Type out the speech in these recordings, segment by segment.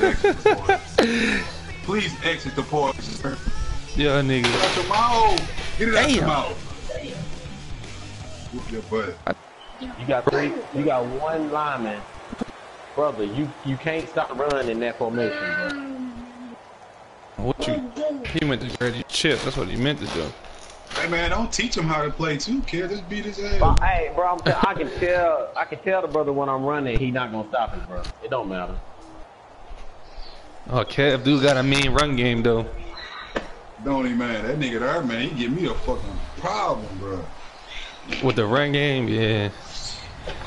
exit the port. Please exit the port, sir. Yeah, nigga. Get out your mouth. Get it out your mouth. Whoop your butt. You got three. You got one lineman, brother. You can't stop running in that formation, bro. What you? He meant to grab your chip. That's what he meant to do. Hey man, don't teach him how to play too, kid. Just beat his ass. But, hey, bro, I can tell the brother when I'm running, he not gonna stop it, bro. It don't matter. Oh, Kev, dude got a mean run game though. Don't he, man? That nigga there, man, he give me a fucking problem, bro. With the run game, yeah.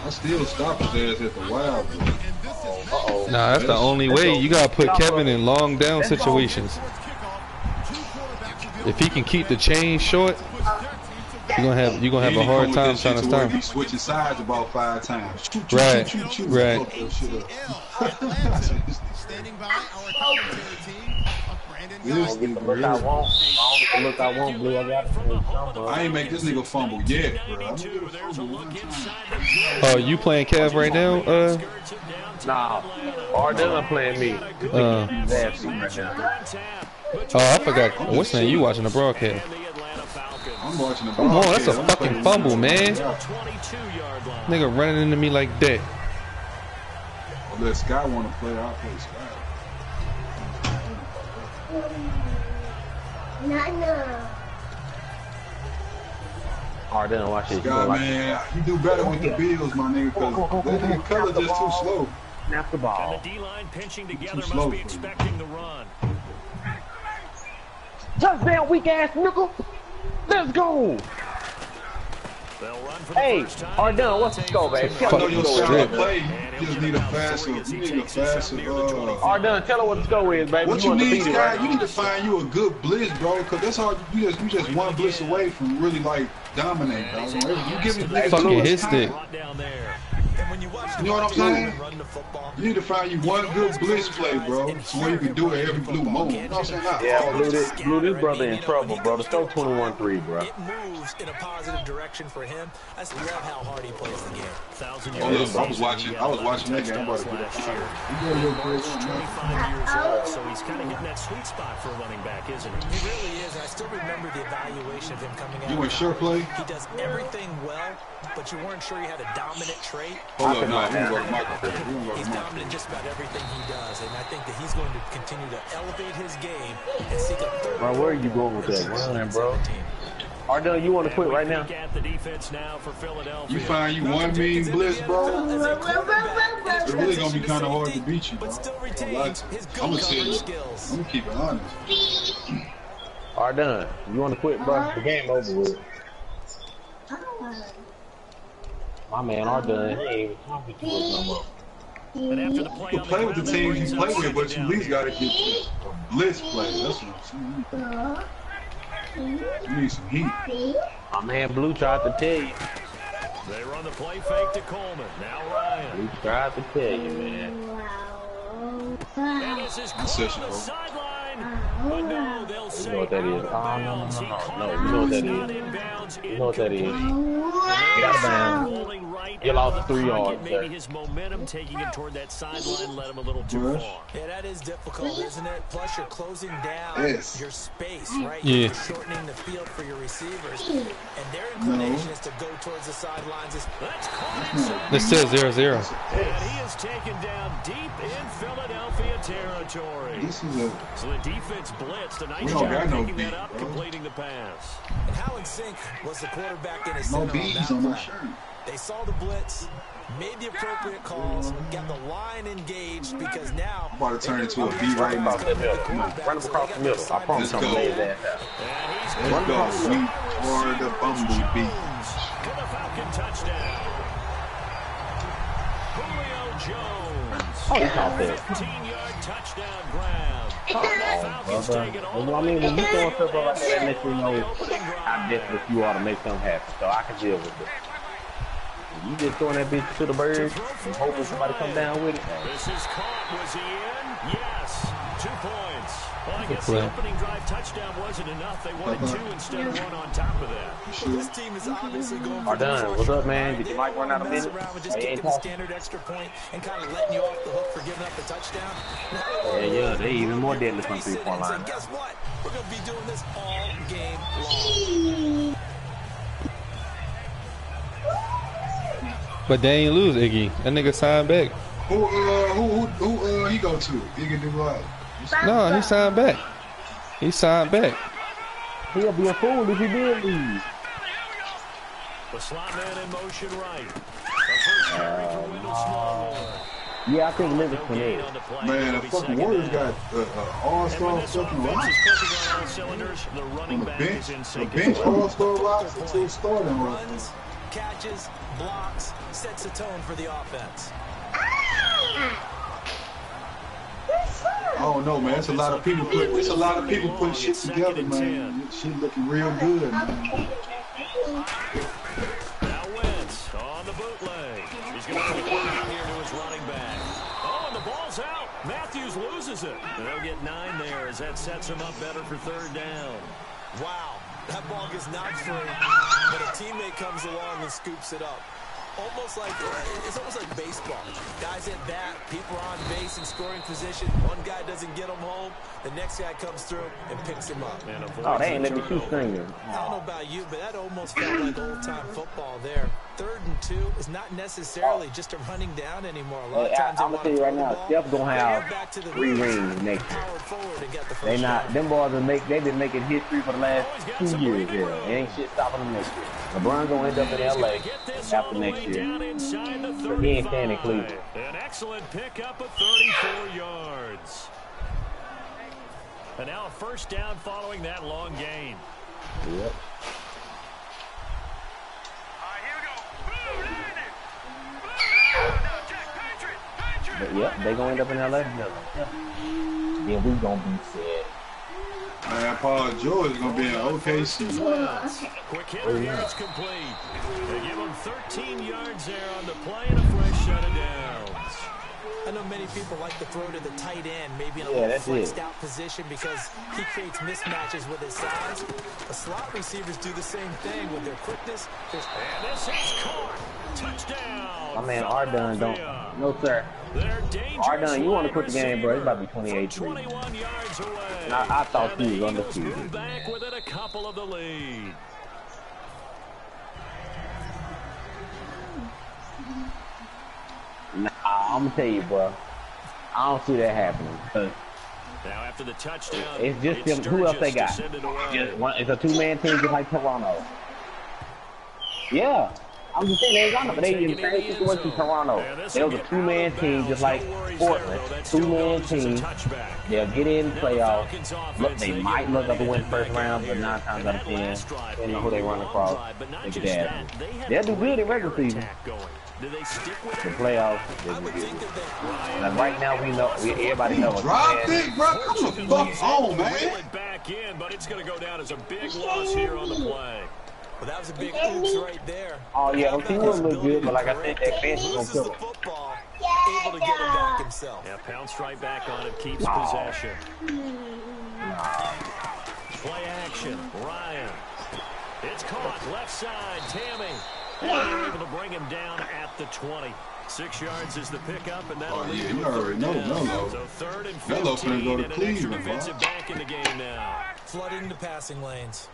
I still stop his ass at the wild, bro. Nah, that's the only way. You gotta put Kevin in long down situations. If he can keep the chain short, you're gonna have a hard time trying to stop him. He switching sides about 5 times. Right, right. Look, I want blue. I got it. I ain't make this nigga fumble yet, bro. Oh, you playing Kev right now? Nah, Ardell playing me. Oh, I forgot. What's the name? You watching the broadcast? I'm watching the broadcast. Come on, that's a fucking fumble, man. Nigga running into me like that. Well, let Scott want to play. I'll play Scott. Ardell, watch it. Scott, man, you do better with the Bills, my nigga, because that nigga color just too slow. Snap the ball. And the D-line pinching together must be expecting the run. Touchdown, weak ass nickel. Let's go. Hey, Ardell, what's the score, baby? I know your style play. You just need a faster. You need a faster. Ardell, tell her what the score is, baby. What you need, Scott? You need to find you a good blitz, bro, because that's all you just one blitz away from really like dominating, bro. You give me blitz. Fucking his stick. You know what I'm saying? You need to find you one good blitz play, bro, so where you can do it every blue moment. You know what I'm saying? Yeah, blew this brother in trouble, bro. Let's go 21-3, bro. It moves in a positive direction for him. I just love how hard he plays the game. Oh, look, I was watching that game. I'm about to get up. He's 25 years old, so he's kind of hitting that sweet spot for a running back, isn't he? He really is. I still remember the evaluation of him coming out. You went sure play? He does everything well, but you weren't sure he had a dominant trait. Hold up, no, he can go to Michael. He's dominant in just about everything he does, and I think that he's going to continue to elevate his game and seek a third. Bro, where are you going with that run, bro? Ardell, you want to quit right now? You find you one mean blitz, bro. It's really gonna be kind of hard to beat you, bro. I'm gonna tell you. I'm gonna keep it honest. Ardell, you want to quit, bro? The game over with. My man, Ardell, he ain't even talking to us no more. You can play with the teams you play with, but you at least gotta get a blitz play. That's what I'm saying. You need some heat. My man Blue tried to tell you. They run the play fake to Coleman. Now Ryan. Blue tried to tell you, man. And this is Coleman on the sideline. But no, they'll say you know what that is. No, you know what that is. You know what that is. Get out of bounds. You lost 3 yards. Maybe his momentum taking him toward that sideline led him a little too far. Yeah, that is difficult, isn't it? Plus, you're closing down your space, right? Yeah. You're shortening the field for your receivers, and their inclination is to go towards the sidelines. This says 0-0. And he is taken down deep in Philadelphia territory. So the defense blitzed. A nice job picking that up, completing the pass. And how in sync was the quarterback in his center on that play? They saw the blitz, made the appropriate calls, got the line engaged because now I'm about to turn into a B right now. Run him across the middle. I promise I'm going to lay that down. Let's go. We are the bumblebee. To the Falcon touchdown. Julio Jones. Oh, he's out there. 15-yard touchdown grab. Brother. You know what I mean? When you throwing stuff like that, that lets you know how desperate you are to make something happen. So I can deal with it. You just throwing that bitch to the birds and hoping somebody come down with it. This is caught. Was he in? Yes. 2 points. Well, I guess the opening drive touchdown wasn't enough. They wanted 2 instead of 1 on top of that. This team is obviously going for done. What's up, man? Did you might run out of minutes? Just taking the standard extra point and kind of letting you off the hook for giving up the touchdown. Yeah, they even more deadly from 3-point line. Guess what? We're going to be doing this all game long. But they ain't lose, Iggy. That nigga signed back. Who he go to? Iggy do what? No, he signed back. He signed back. He'll be a fool if he did lose. The slot man in motion right. Yeah, I think Livingston is. Man, the fucking Warriors got all-star fucking roster. On the bench all-star roster until starting roster. Runs, catches, blocks, sets a tone for the offense. I don't know, man. It's a lot of people putting shit together, man. Shit looking real good, man. Now Wentz on the bootleg. He's going to put it out here to his running back. Oh, and the ball's out. Matthews loses it. And they'll get 9 there as that sets him up better for 3rd down. Wow, that ball gets knocked free, but a teammate comes along and scoops it up. It's almost like baseball. Guys at bat, people are on base in scoring position. One guy doesn't get him home, the next guy comes through and picks him up. Oh, they ain't let me shoot stringers. I don't know about you, but that almost felt like old-time football there. 3rd and 2 is not necessarily just a running down anymore. A lot of times I'm gonna tell you right now, Steph's gonna have 3 rings next year. They not them boys they've been making history for the last 2 years here. There ain't shit stopping them next year. LeBron gonna end up in LA after next year. But he ain't staying in Cleveland. An excellent pickup of 34 yards. And now a 1st down following that long gain. Yep. But yep, they gonna end up in LA. Then we gonna be sad. Man, Paul George is gonna be in OKC. Quick hit here, it's complete. They give him 13 yards there on the play and a fresh set of downs. I know many people like to throw to the tight end, maybe in a little flexed out position because he creates mismatches with his size. The slot receivers do the same thing with their quickness. And this is caught. Touchdown. My man Ardon don't. No, sir. Ardon, you want to quit the game, bro. It's about to be 28. 21 yards away. And I thought he was undefeated. Back within a couple of the lead. Nah, I'm gonna tell you, bro. I don't see that happening. Now after the touchdown, it's just them. Who else they got? It's a 2-man team just like Toronto. Yeah. I'm just saying they ain't got nothing. They in the same situation as Toronto. They was a 2-man team just like Portland. 2-man team. They'll get in the playoffs. Look, they might look up to win the 1st round, but 9 times out of 10, they know who they run across. They get that. They'll do good in regular season. The playoffs, they do good. And right now we know, everybody knows. Drop it, bro. Come the fuck on, man. Back in, but it's going to go down as a big loss here on the play. Well, that was a big oops right there. Oh, yeah, the team will look good, but like I said, that bench is going to kill him. Football, able to get it back himself. Yeah, pounced right back on it, keeps possession. Play action, Ryan. It's caught, left side, Tammy. And they're able to bring him down at the 20. 6 yards is the pickup, and that'll lead you already know, Melo. So 3rd and 15, Melo's gonna go to and an Cleveland, extra defensive back in the game now. Flooding the passing lanes.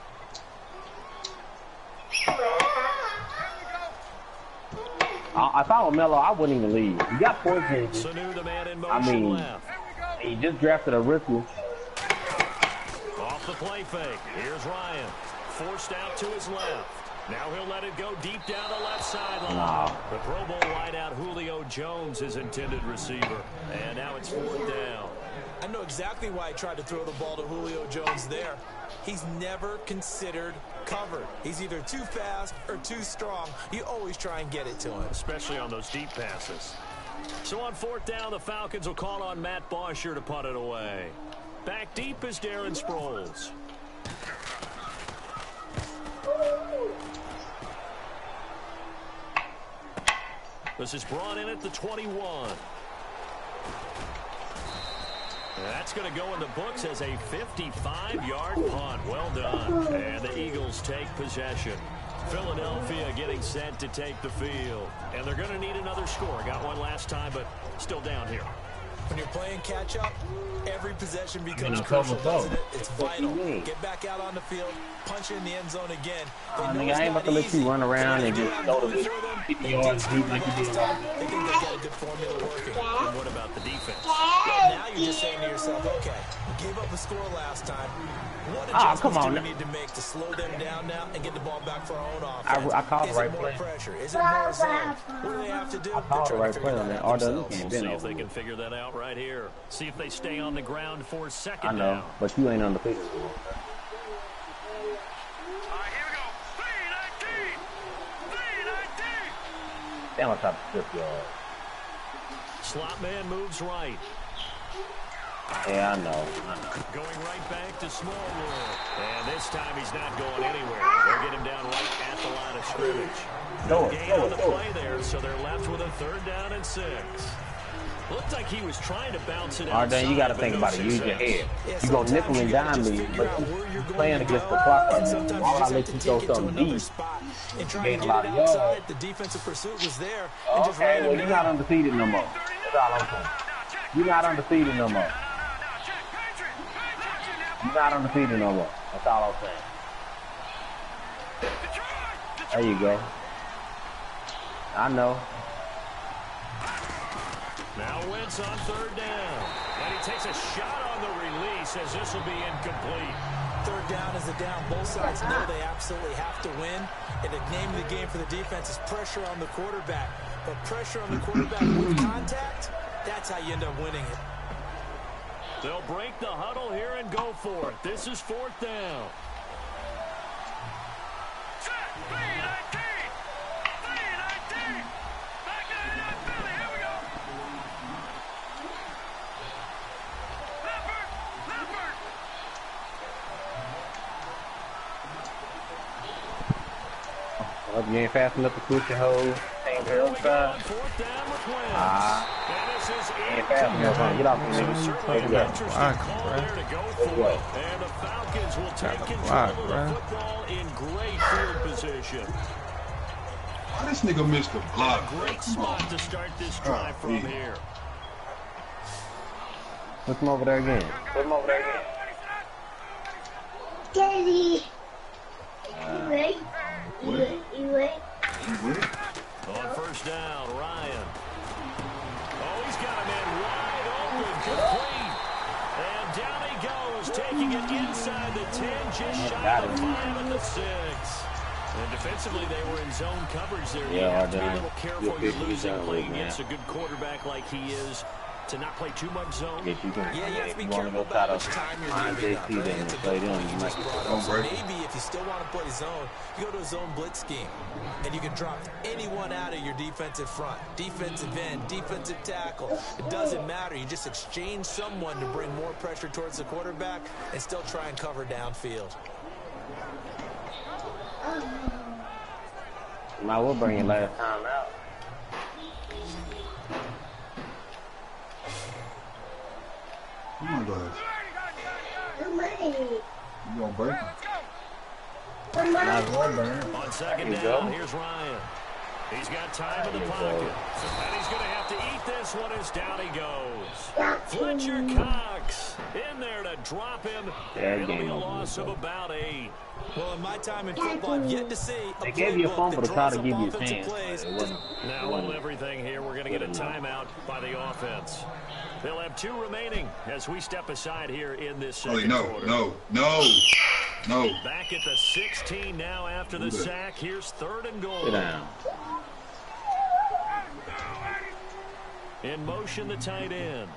If I were Melo, I wouldn't even leave. You got points. Sanu, the man in motion, I mean, left. he just drafted a rookie. Off the play fake. Here's Ryan. Forced out to his left. Now he'll let it go deep down the left sideline. The Pro Bowl wideout Julio Jones, his intended receiver. And now it's 4th down. I know exactly why he tried to throw the ball to Julio Jones there. He's never considered covered. He's either too fast or too strong. You always try and get it to him. Especially on those deep passes. So on 4th down, the Falcons will call on Matt Bosher to punt it away. Back deep is Darren Sproles. This is brought in at the 21. That's going to go in the books as a 55-yard punt. Well done. And the Eagles take possession. Philadelphia getting set to take the field. And they're going to need another score. Got one last time, but still down here. When you're playing catch-up, every possession becomes crucial, doesn't it? It's vital. Get back out on the field, punch in the end zone again. Nigga, I ain't about to let you run around and just throw the 50 yards deep like you did. I think they got a good formula working. And what about the defense? Well, now you're just saying to yourself, okay, gave up a score last time. What adjustments do we need to make to slow them down now and get the ball back for our own offense? I called the right play. Pressure? Is it more zone? What do they have to do? I called the right play on that. See if they can figure that out right here. See if they stay on the ground for second down. I know, but you ain't undefeated. All right, here we go. 3-19. Damn, I tried to flip y'all. Slot man moves right. Yeah, I know. Going right back to Smallwood. And this time he's not going anywhere. They'll get him down right at the line of scrimmage. No gain on the play there, so they're left with a 3rd down and 6. Looked like he was trying to bounce it out. Then you got to think about it. Use your head. You go nickel and dime me, but you're playing against the clock right now. Why would I let you throw something deep? You gain a lot of yards. The defensive pursuit was there. Okay, well, you're not undefeated no more. That's all I'm saying. You're not undefeated no more. You're not undefeated no more. That's all I'm saying. There you go. I know. Now Wentz on 3rd down. And he takes a shot on the release as this will be incomplete. 3rd down is a down. Both sides know they absolutely have to win. And the name of the game for the defense is pressure on the quarterback. But pressure on the quarterback with contact, that's how you end up winning it. They'll break the huddle here and go for it. This is 4th down. Well, you ain't fast enough to push your whole team to the other side. Ain't fast enough, huh? Get off me, nigga. Let's go. And the Falcons will take control of the football in great field position. Why this nigga missed the block? Great spot to start this drive from here. Put him over there again. Put him over there again. Daddy. You wait. On 1st down, Ryan. Oh, he's got a man wide open, complete. And down he goes, taking it inside the 10, just shy of the 5 and the 6. And defensively, they were in zone coverage there. You have to be a little careful. You're losing playing against a good quarterback like he is. To not play too much zone. You have to be careful about which time you're leaving up. Maybe if you still want to play zone, you go to a zone blitz scheme, and you can drop anyone out of your defensive front, defensive end, defensive tackle. It doesn't matter. You just exchange someone to bring more pressure towards the quarterback and still try and cover downfield. I will bring you last time out. Come on, guys. You gonna break him? On 2nd down, here's Ryan. He's got time in the pocket. And he's going to have to eat this one as down he goes. Fletcher Cox in there to drop him. It'll be a loss of about 8. Well, in my time in football, I've yet to see they gave you a fumble to try to give you a chance. Now, hold everything here. We're going to get a timeout by the offense. They'll have 2 remaining as we step aside here in this second quarter. No. Back at the 16 now after the sack. Here's 3rd and goal. Sit down. In motion, the tight end.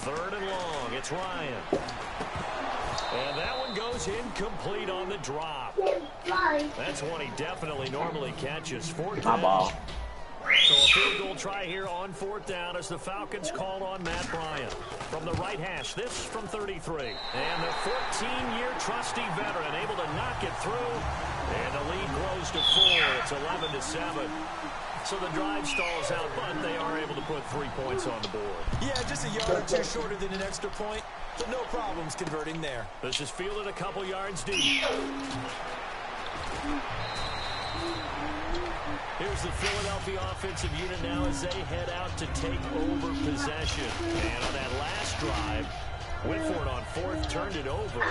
3rd and long. It's Ryan. And that one goes incomplete on the drop. That's one he definitely normally catches. 4th down. My ball. So a field goal try here on 4th down as the Falcons call on Matt Bryant. From the right hash, this from 33. And the 14-year trusty veteran able to knock it through. And the lead grows to 4. It's 11-7. So the drive stalls out, but they are able to put 3 points on the board. Yeah, just a yard or two shorter than an extra point, but no problems converting there. This is fielded a couple yards deep. Here's the Philadelphia offensive unit now as they head out to take over possession. And on that last drive, went for it on 4th, turned it over.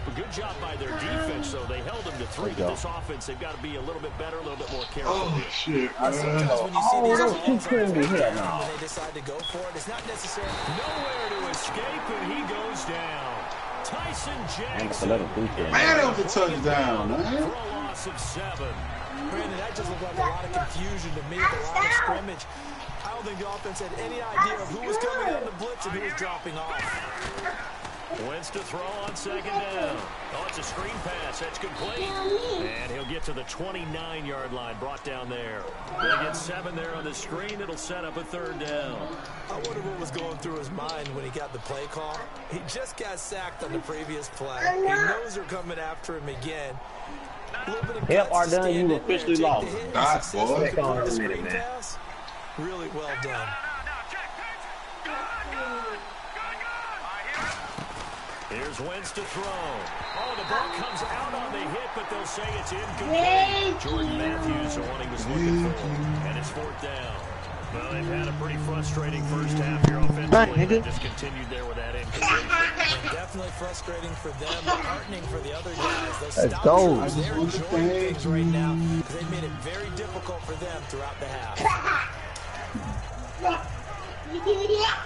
A good job by their defense, though. They held them to 3, but this offense, they've got to be a little bit better, a little bit more careful. Oh, shit, man. Sometimes when you see these balls when they decide to go for it, it's not necessarily nowhere to escape, and he goes down. Tyson Jackson. Man, that was a touchdown, man. For a loss of 7. Brandon, that just looked like a lot of confusion to me, a lot of scrimmage. I don't think the offense had any idea of who was coming out of the blitz and who was dropping off. Wentz to throw on 2nd down. Oh, it's a screen pass. That's complete. And he'll get to the 29-yard line, brought down there. They get 7 there on the screen. It'll set up a 3rd down. I wonder what was going through his mind when he got the play call. He just got sacked on the previous play. He knows they're coming after him again. Yep, are done. You officially lost. Nice, boy. Back on in a minute, man. Really well done. Here's Wentz to throw. Oh, the ball comes out on the hit, but they'll say it's incomplete. Jordan Matthews, the one he was looking for. And it's 4th down. Well, they've had a pretty frustrating first half here offensively. They just continued there with that incompletion. Definitely frustrating for them, heartening for the other guys. Those Let's go. They're enjoying things right now because they've made it very difficult for them throughout the half.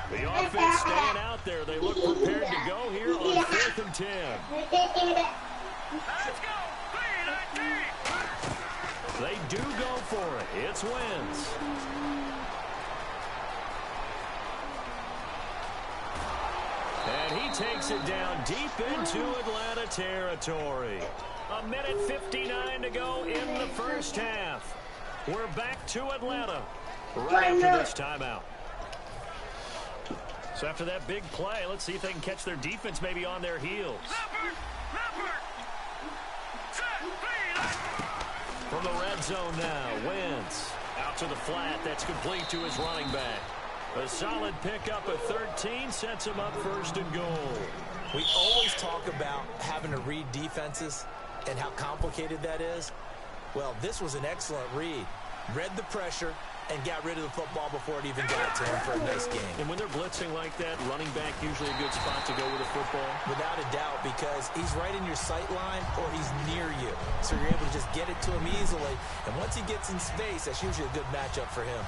The offense staying out there. They look prepared to go here on 4th and 10. Let's go. They do go for it. It's Wentz. And he takes it down deep into Atlanta territory. 1:59 to go in the first half. We're back to Atlanta right after this timeout. So after that big play, let's see if they can catch their defense maybe on their heels. From the red zone now, Wentz out to the flat. That's complete to his running back. A solid pickup at 13 sets him up 1st and goal. We always talk about having to read defenses and how complicated that is. Well, this was an excellent read. Read the pressure and got rid of the football before it even got to him for a nice game. And when they're blitzing like that, running back usually a good spot to go with the football? Without a doubt, because he's right in your sight line or he's near you. So you're able to just get it to him easily. And once he gets in space, that's usually a good matchup for him.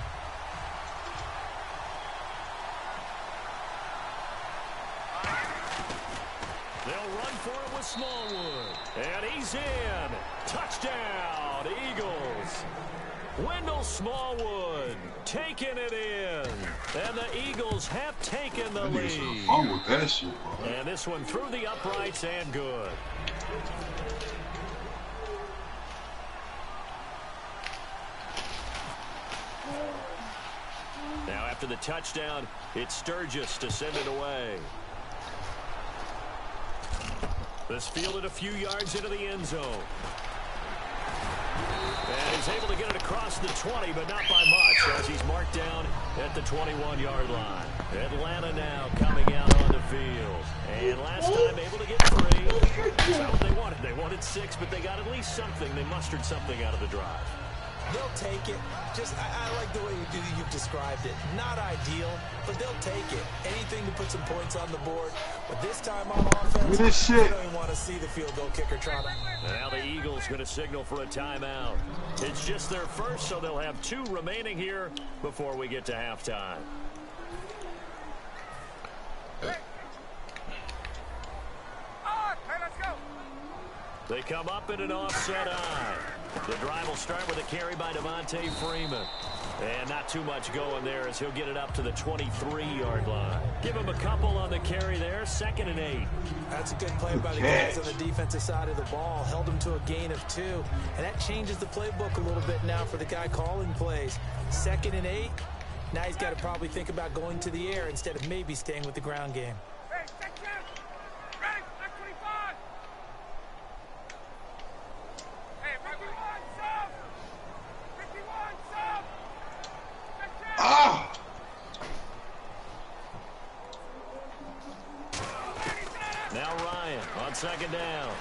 They'll run for it with Smallwood. And he's in. Touchdown, Eagles. Wendell Smallwood taking it in. And the Eagles have taken the lead. Wrong with that shit, bro. And this one through the uprights and good. Now after the touchdown, it's Sturgis to send it away. This fielded a few yards into the end zone. And he's able to get it across the 20, but not by much, as he's marked down at the 21-yard line. Atlanta now coming out on the field. And last time able to get 3. That's not what they wanted. They wanted 6, but they got at least something. They mustered something out of the drive. They'll take it. I like the way you've described it. Not ideal, but they'll take it. Anything to put some points on the board. But this time on offense, they don't even want to see the field goal kicker trying to. Now the Eagles going to signal for a timeout. It's just their first, so they'll have 2 remaining here before we get to halftime. They come up in an offset eye. The drive will start with a carry by Devontae Freeman. And not too much going there as he'll get it up to the 23-yard line. Give him a couple on the carry there, 2nd and 8. That's a good play by the guys on the defensive side of the ball. Held him to a gain of 2. And that changes the playbook a little bit now for the guy calling plays. 2nd and 8. Now he's got to probably think about going to the air instead of maybe staying with the ground game. Now Ryan on 2nd down.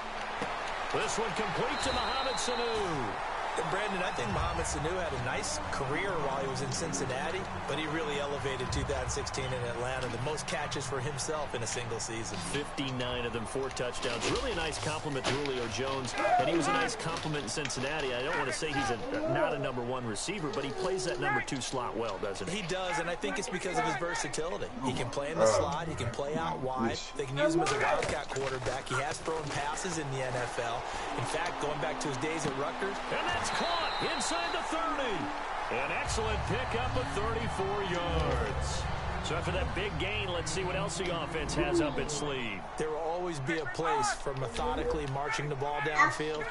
This one complete to Mohamed Sanu. And Brandon, I think Mohamed Sanu had a nice career while he was in Cincinnati, but he really elevated 2016 in Atlanta. The most catches for himself in a single season. 59 of them, 4 touchdowns. Really a nice compliment to Julio Jones, and he was a nice compliment in Cincinnati. I don't want to say he's not a #1 receiver, but he plays that #2 slot well, doesn't he? He does, and I think it's because of his versatility. He can play in the slot. He can play out wide. They can use him as a wildcat quarterback. He has thrown passes in the NFL. In fact, going back to his days at Rutgers. And that's caught inside the 30. An excellent pickup of 34 yards. So after that big gain, let's see what else the offense has up its sleeve. There will always be a place for methodically marching the ball downfield.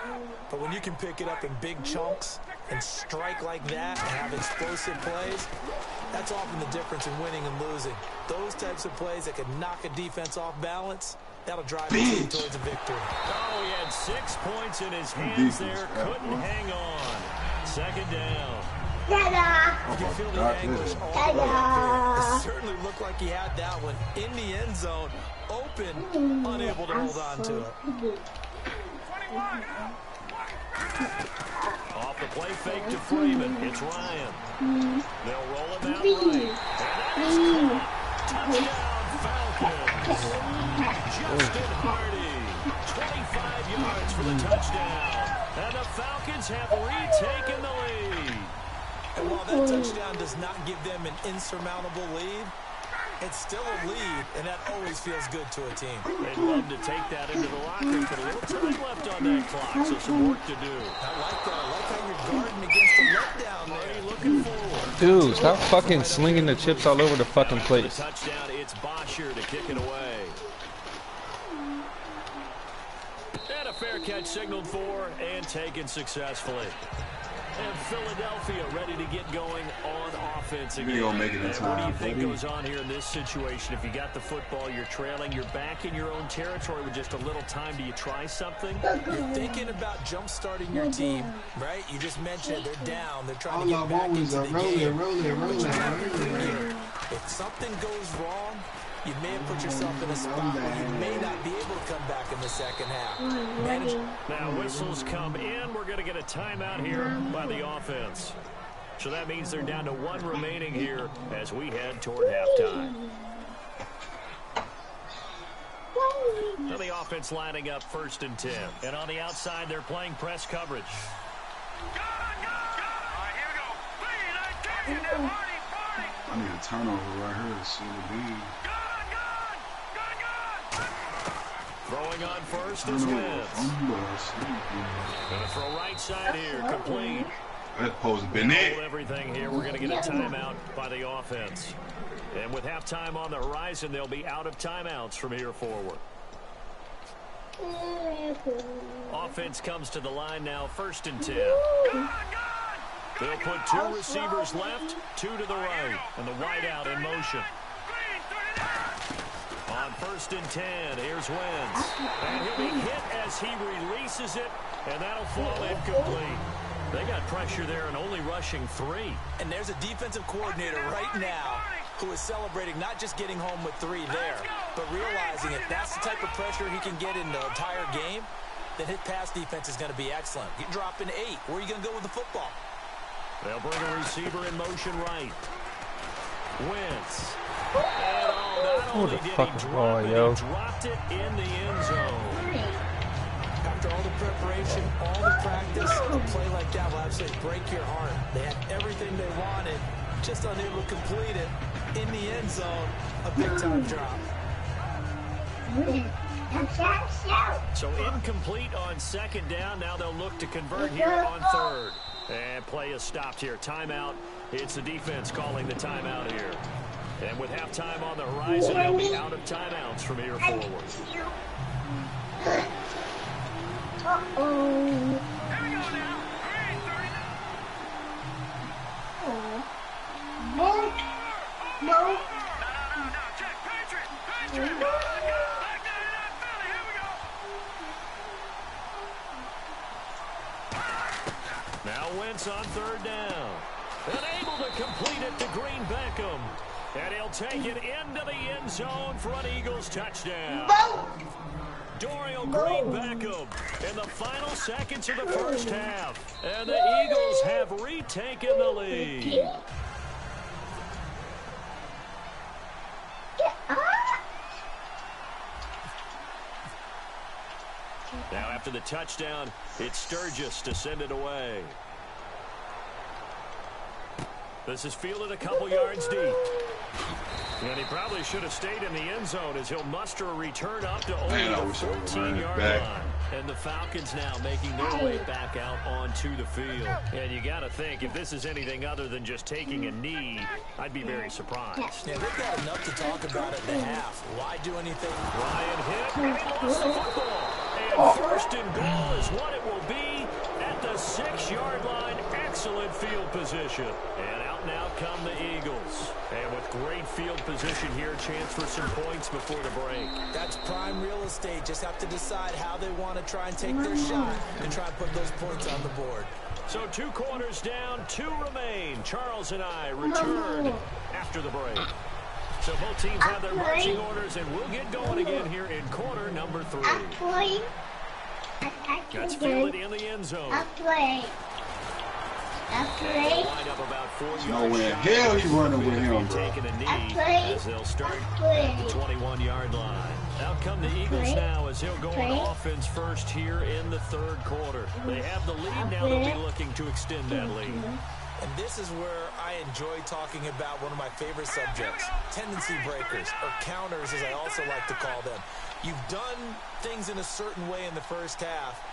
But when you can pick it up in big chunks and strike like that and have explosive plays, that's often the difference in winning and losing. Those types of plays that can knock a defense off balance, that'll drive the team towards a victory. Oh, he had 6 points in his hands there. Couldn't hang on. 2nd down. You can feel the anguish all the way up here. It certainly looked like he had that one in the end zone, open, unable to hold on to it. Off the play fake to Freeman. It's Ryan. They'll roll him out right. And that is touchdown, Falcons. Justin Hardy, 25 yards for the touchdown. And the Falcons have retaken the lead. And while that touchdown does not give them an insurmountable lead, it's still a lead, and that always feels good to a team. They'd love to take that into the locker room, but a little time left on that clock, so some work to do. I like that. I like how you're guarding against a letdown there. Looking forward. Dude, stop fucking slinging the chips all over the fucking place. Touchdown, it's Bosher to kick it away. And a fair catch signaled for and taken successfully. And Philadelphia ready to get going on offense again. Gonna make it in time, what do you think goes on here in this situation? If you got the football, you're trailing, you're back in your own territory with just a little time. Do you try something? You're thinking about jump-starting your team, right? You just mentioned they're down. They're trying to get back into the game. Rolling. If something goes wrong, you may have put yourself in a spot where you may not be able to come back in the second half. Now whistles come in. We're going to get a timeout here by the offense. So that means they're down to 1 remaining here as we head toward halftime. Now the offense lining up 1st and 10. And on the outside, they're playing press coverage. I need a turnover right here to seal the lead. Throwing on 1st is Wentz. Gonna throw right side here, complete. That's supposed to be it. Everything here. We're going to get a timeout by the offense. And with halftime on the horizon, they'll be out of timeouts from here forward. Offense comes to the line now, 1st and 10. They'll put 2 receivers left, 2 to the right, and the wideout in motion. On 1st and 10, here's Wentz. And he'll be hit as he releases it, and that'll fall incomplete. They got pressure there and only rushing 3. And there's a defensive coordinator right now who is celebrating not just getting home with 3 there, but realizing if that's the type of pressure he can get in the entire game, then his pass defense is going to be excellent. You're dropping 8. Where are you going to go with the football? They'll bring a receiver in motion right. Wentz. And what the fuck is wrong, yo? He dropped it in the end zone. After all the preparation, all the practice, a play like that will absolutely break your heart. They had everything they wanted, just unable to complete it. In the end zone, a big-time drop. So incomplete on 2nd down. Now they'll look to convert here on 3rd. And play is stopped here. Timeout It's the defense calling the timeout here. And with halftime on the horizon, they'll be out of timeouts from here forward. Uh-oh. No. Now Wentz on third down. Unable to complete it to Green Beckham. And he'll take it into the end zone for an Eagles touchdown. Dorial Green Beckham in the final seconds of the first half. And the Eagles have retaken the lead. Now after the touchdown, it's Sturgis to send it away. This is fielded a couple yards deep. And he probably should have stayed in the end zone as he'll muster a return up to only the 14-yard line. And the Falcons now making their way back out onto the field. And you got to think, if this is anything other than just taking a knee, I'd be very surprised. Yeah, they've got enough to talk about at the half. Why do anything? Ryan hit, and he lost the football. And first and goal is what it will be at the 6-yard line. Excellent field position. And out now come the Eagles. And with great field position here, chance for some points before the break. That's prime real estate. Just have to decide how they want to try and take their shot and try and put those points on the board. So 2 quarters down, 2 remain. Charles and I return after the break. So both teams have their marching orders, and we'll get going again here in quarter number 3. That's fielded in the end zone. No way in hell he running with him, bro. Taking a knee as they'll start at the 21-yard line. Out come the Eagles now as he'll go on offense first here in the 3rd quarter. They have the lead now. They'll be looking to extend that lead. And this is where I enjoy talking about one of my favorite subjects, tendency breakers, or counters as I also like to call them. You've done things in a certain way in the first half,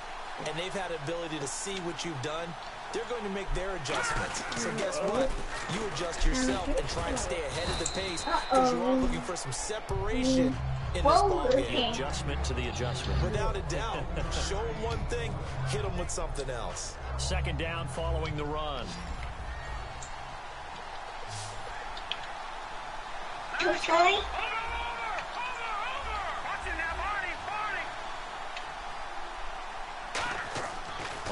and they've had ability to see what you've done. They're going to make their adjustments. So guess what? You adjust yourself and try and stay ahead of the pace because you're all looking for some separation in this ballgame. Adjustment to the adjustment. Without a doubt. Show them one thing, hit them with something else. 2nd down following the run. Sorry?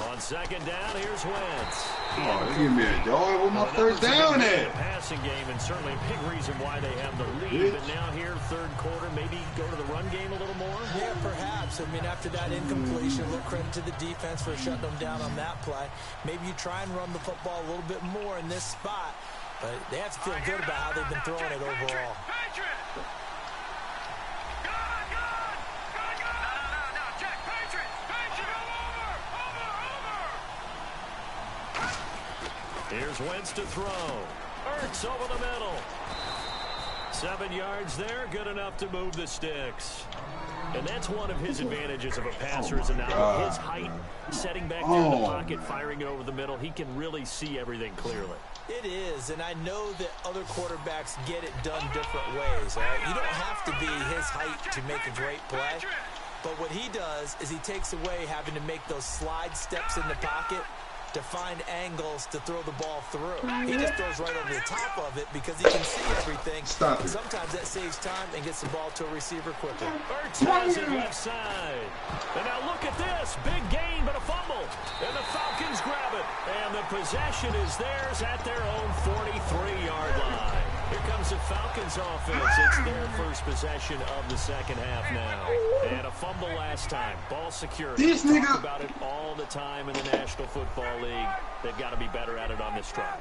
On 2nd down, here's Wentz. Oh, they give me a yard with my first down at. Passing game, and certainly a big reason why they have the lead. But now here, 3rd quarter, maybe go to the run game a little more? Yeah, perhaps. I mean, after that incompletion, a little credit to the defense for shutting them down on that play. Maybe you try and run the football a little bit more in this spot. But they have to feel good about how they've been throwing it overall. Here's Wentz to throw. Ertz over the middle. 7 yards there, good enough to move the sticks. And that's one of his advantages of a passer is now his height, setting back there in the pocket, firing it over the middle. He can really see everything clearly. It is, and I know that other quarterbacks get it done different ways. Right? You don't have to be his height to make a great play. But what he does is he takes away having to make those slide steps in the pocket to find angles to throw the ball through. He just throws right over the top of it because he can see everything. Sometimes that saves time and gets the ball to a receiver quicker. Ertz has it left side. And now look at this. Big gain, but a fumble. And the Falcons grab it. And the possession is theirs at their own 43-yard line. Here comes the Falcons offense. It's their first possession of the 2nd half now. And a fumble last time. Ball secure. This nigga nigga talk about it all the time in the National Football League. They've got to be better at it on this drive.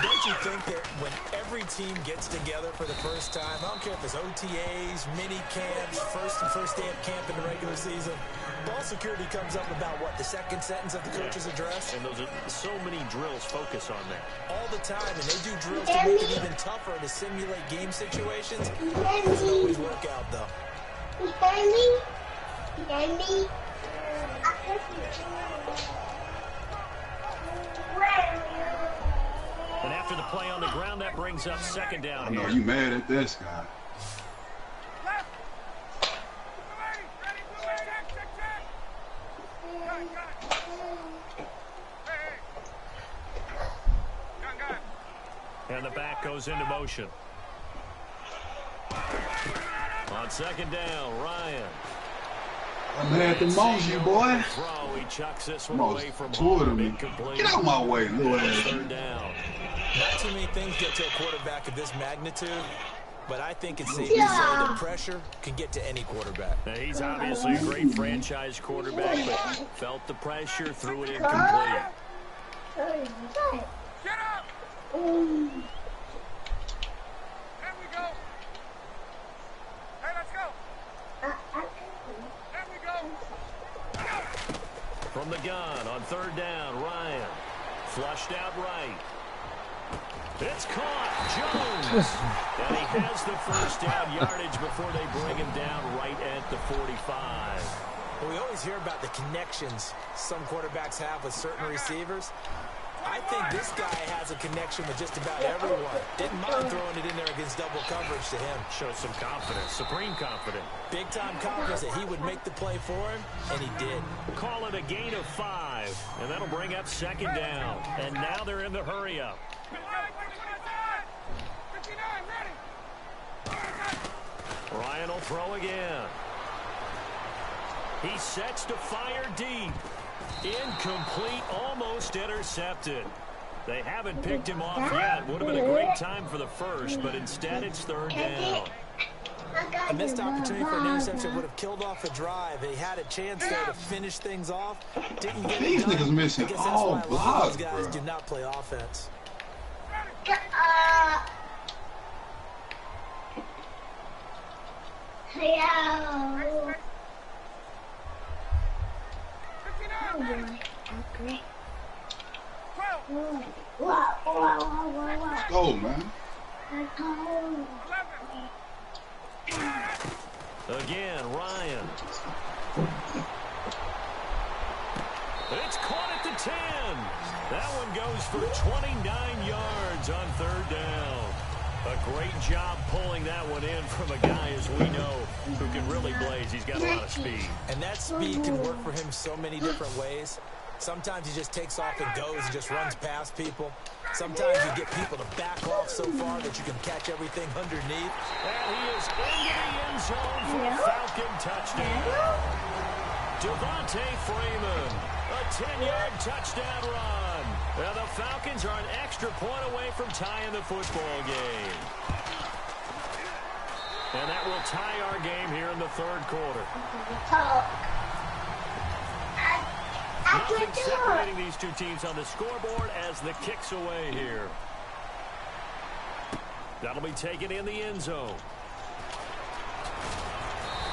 Don't you think that when every team gets together for the first time, I don't care if it's OTAs, mini camps, first day of camp in the regular season, ball security comes up about what, the 2nd sentence of the coach's address? And those are so many drills focus on that. All the time, and they do drills to make it even tougher to simulate game situations. It doesn't always work out, though. And after the play on the ground. That brings up second down. I know you mad at this guy. And the back goes into motion. On second down, Ryan. I'm mad to Mosey, boy. He chucks this one away from home. Get out my way, little ass. Third down. Not too many things get to a quarterback of this magnitude, but I think it's safe to say that pressure can get to any quarterback. Now, he's obviously a great franchise quarterback, but felt the pressure, threw it incomplete. Get up! There we go. Hey, let's go. There we go. From the gun on third down, Ryan. Flushed out right. It's caught. Jones. And he has the first down yardage before they bring him down right at the 45. Well, we always hear about the connections some quarterbacks have with certain receivers. I think this guy has a connection with just about everyone. Didn't mind throwing it in there against double coverage to him. Shows some confidence, supreme confidence. Big-time confidence that he would make the play for him, and he did. Call it a gain of 5, and that'll bring up second down. And now they're in the hurry-up. Ryan will throw again. He sets to fire deep. Incomplete, almost intercepted. They haven't picked him off yet. Would have been a great time for the first, but instead it's third down. A missed opportunity for an interception would have killed off a drive. He had a chance there to finish things off. Didn't get These it done. niggas missing I guess that's all why a lot of blocks, these guys bro. do not play offense. Go, man. Again, Ryan. It's caught at the 10. That one goes for 29 yards on third down. A great job pulling that one in from a guy, as we know, who can really blaze. He's got a lot of speed. And that speed can work for him so many different ways. Sometimes he just takes off and goes and just runs past people. Sometimes you get people to back off so far that you can catch everything underneath. And he is into the end zone for a Falcon touchdown. Devontae Freeman, a 10-yard touchdown run. Now the Falcons are an extra point away from tying the football game. And that will tie our game here in the third quarter. Nothing separating these two teams on the scoreboard as the kick's away here. That'll be taken in the end zone.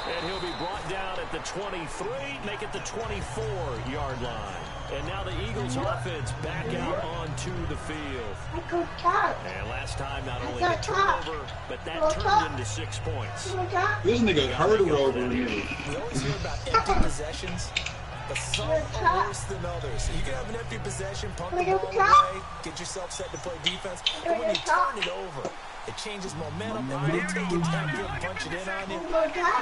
And he'll be brought down at the 23, make it the 24-yard line. And now the Eagles offense back out onto the field. And last time, not only the turnover, but that turned into 6 points. This nigga hurt over here. We always hear about empty possessions, but some are worse than others. You can have an empty possession, pump the ball away, get yourself set to play defense, but when you turn it over, it changes momentum, and when they take it downfield and punch it in on you,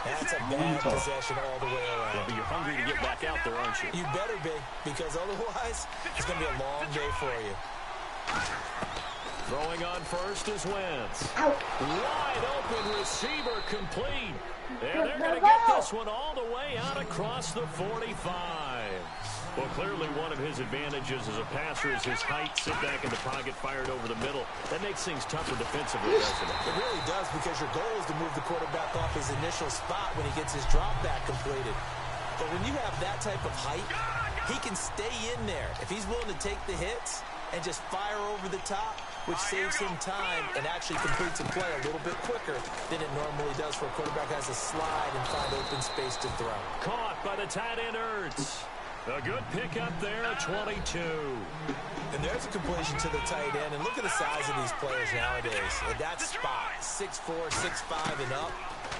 that's a bad possession all the way around. Yeah, but you're hungry to get back out there, aren't you? You better be, because otherwise, it's going to be a long day for you. Throwing on first is Wentz. Wide open receiver complete. And they're going to get this one all the way out across the 45. Well, clearly one of his advantages as a passer is his height. Sit back in the pocket, fired over the middle. That makes things tougher defensively, doesn't it? It really does, because your goal is to move the quarterback off his initial spot when he gets his drop back completed. But when you have that type of height, he can stay in there if he's willing to take the hits and just fire over the top, which saves him time and actually completes a play a little bit quicker than it normally does for a quarterback has to slide and find open space to throw. Caught by the tight end Ertz. A good pick up there at 22. And there's a completion to the tight end. And look at the size of these players nowadays. At that spot, 6'4", 6'5", and up.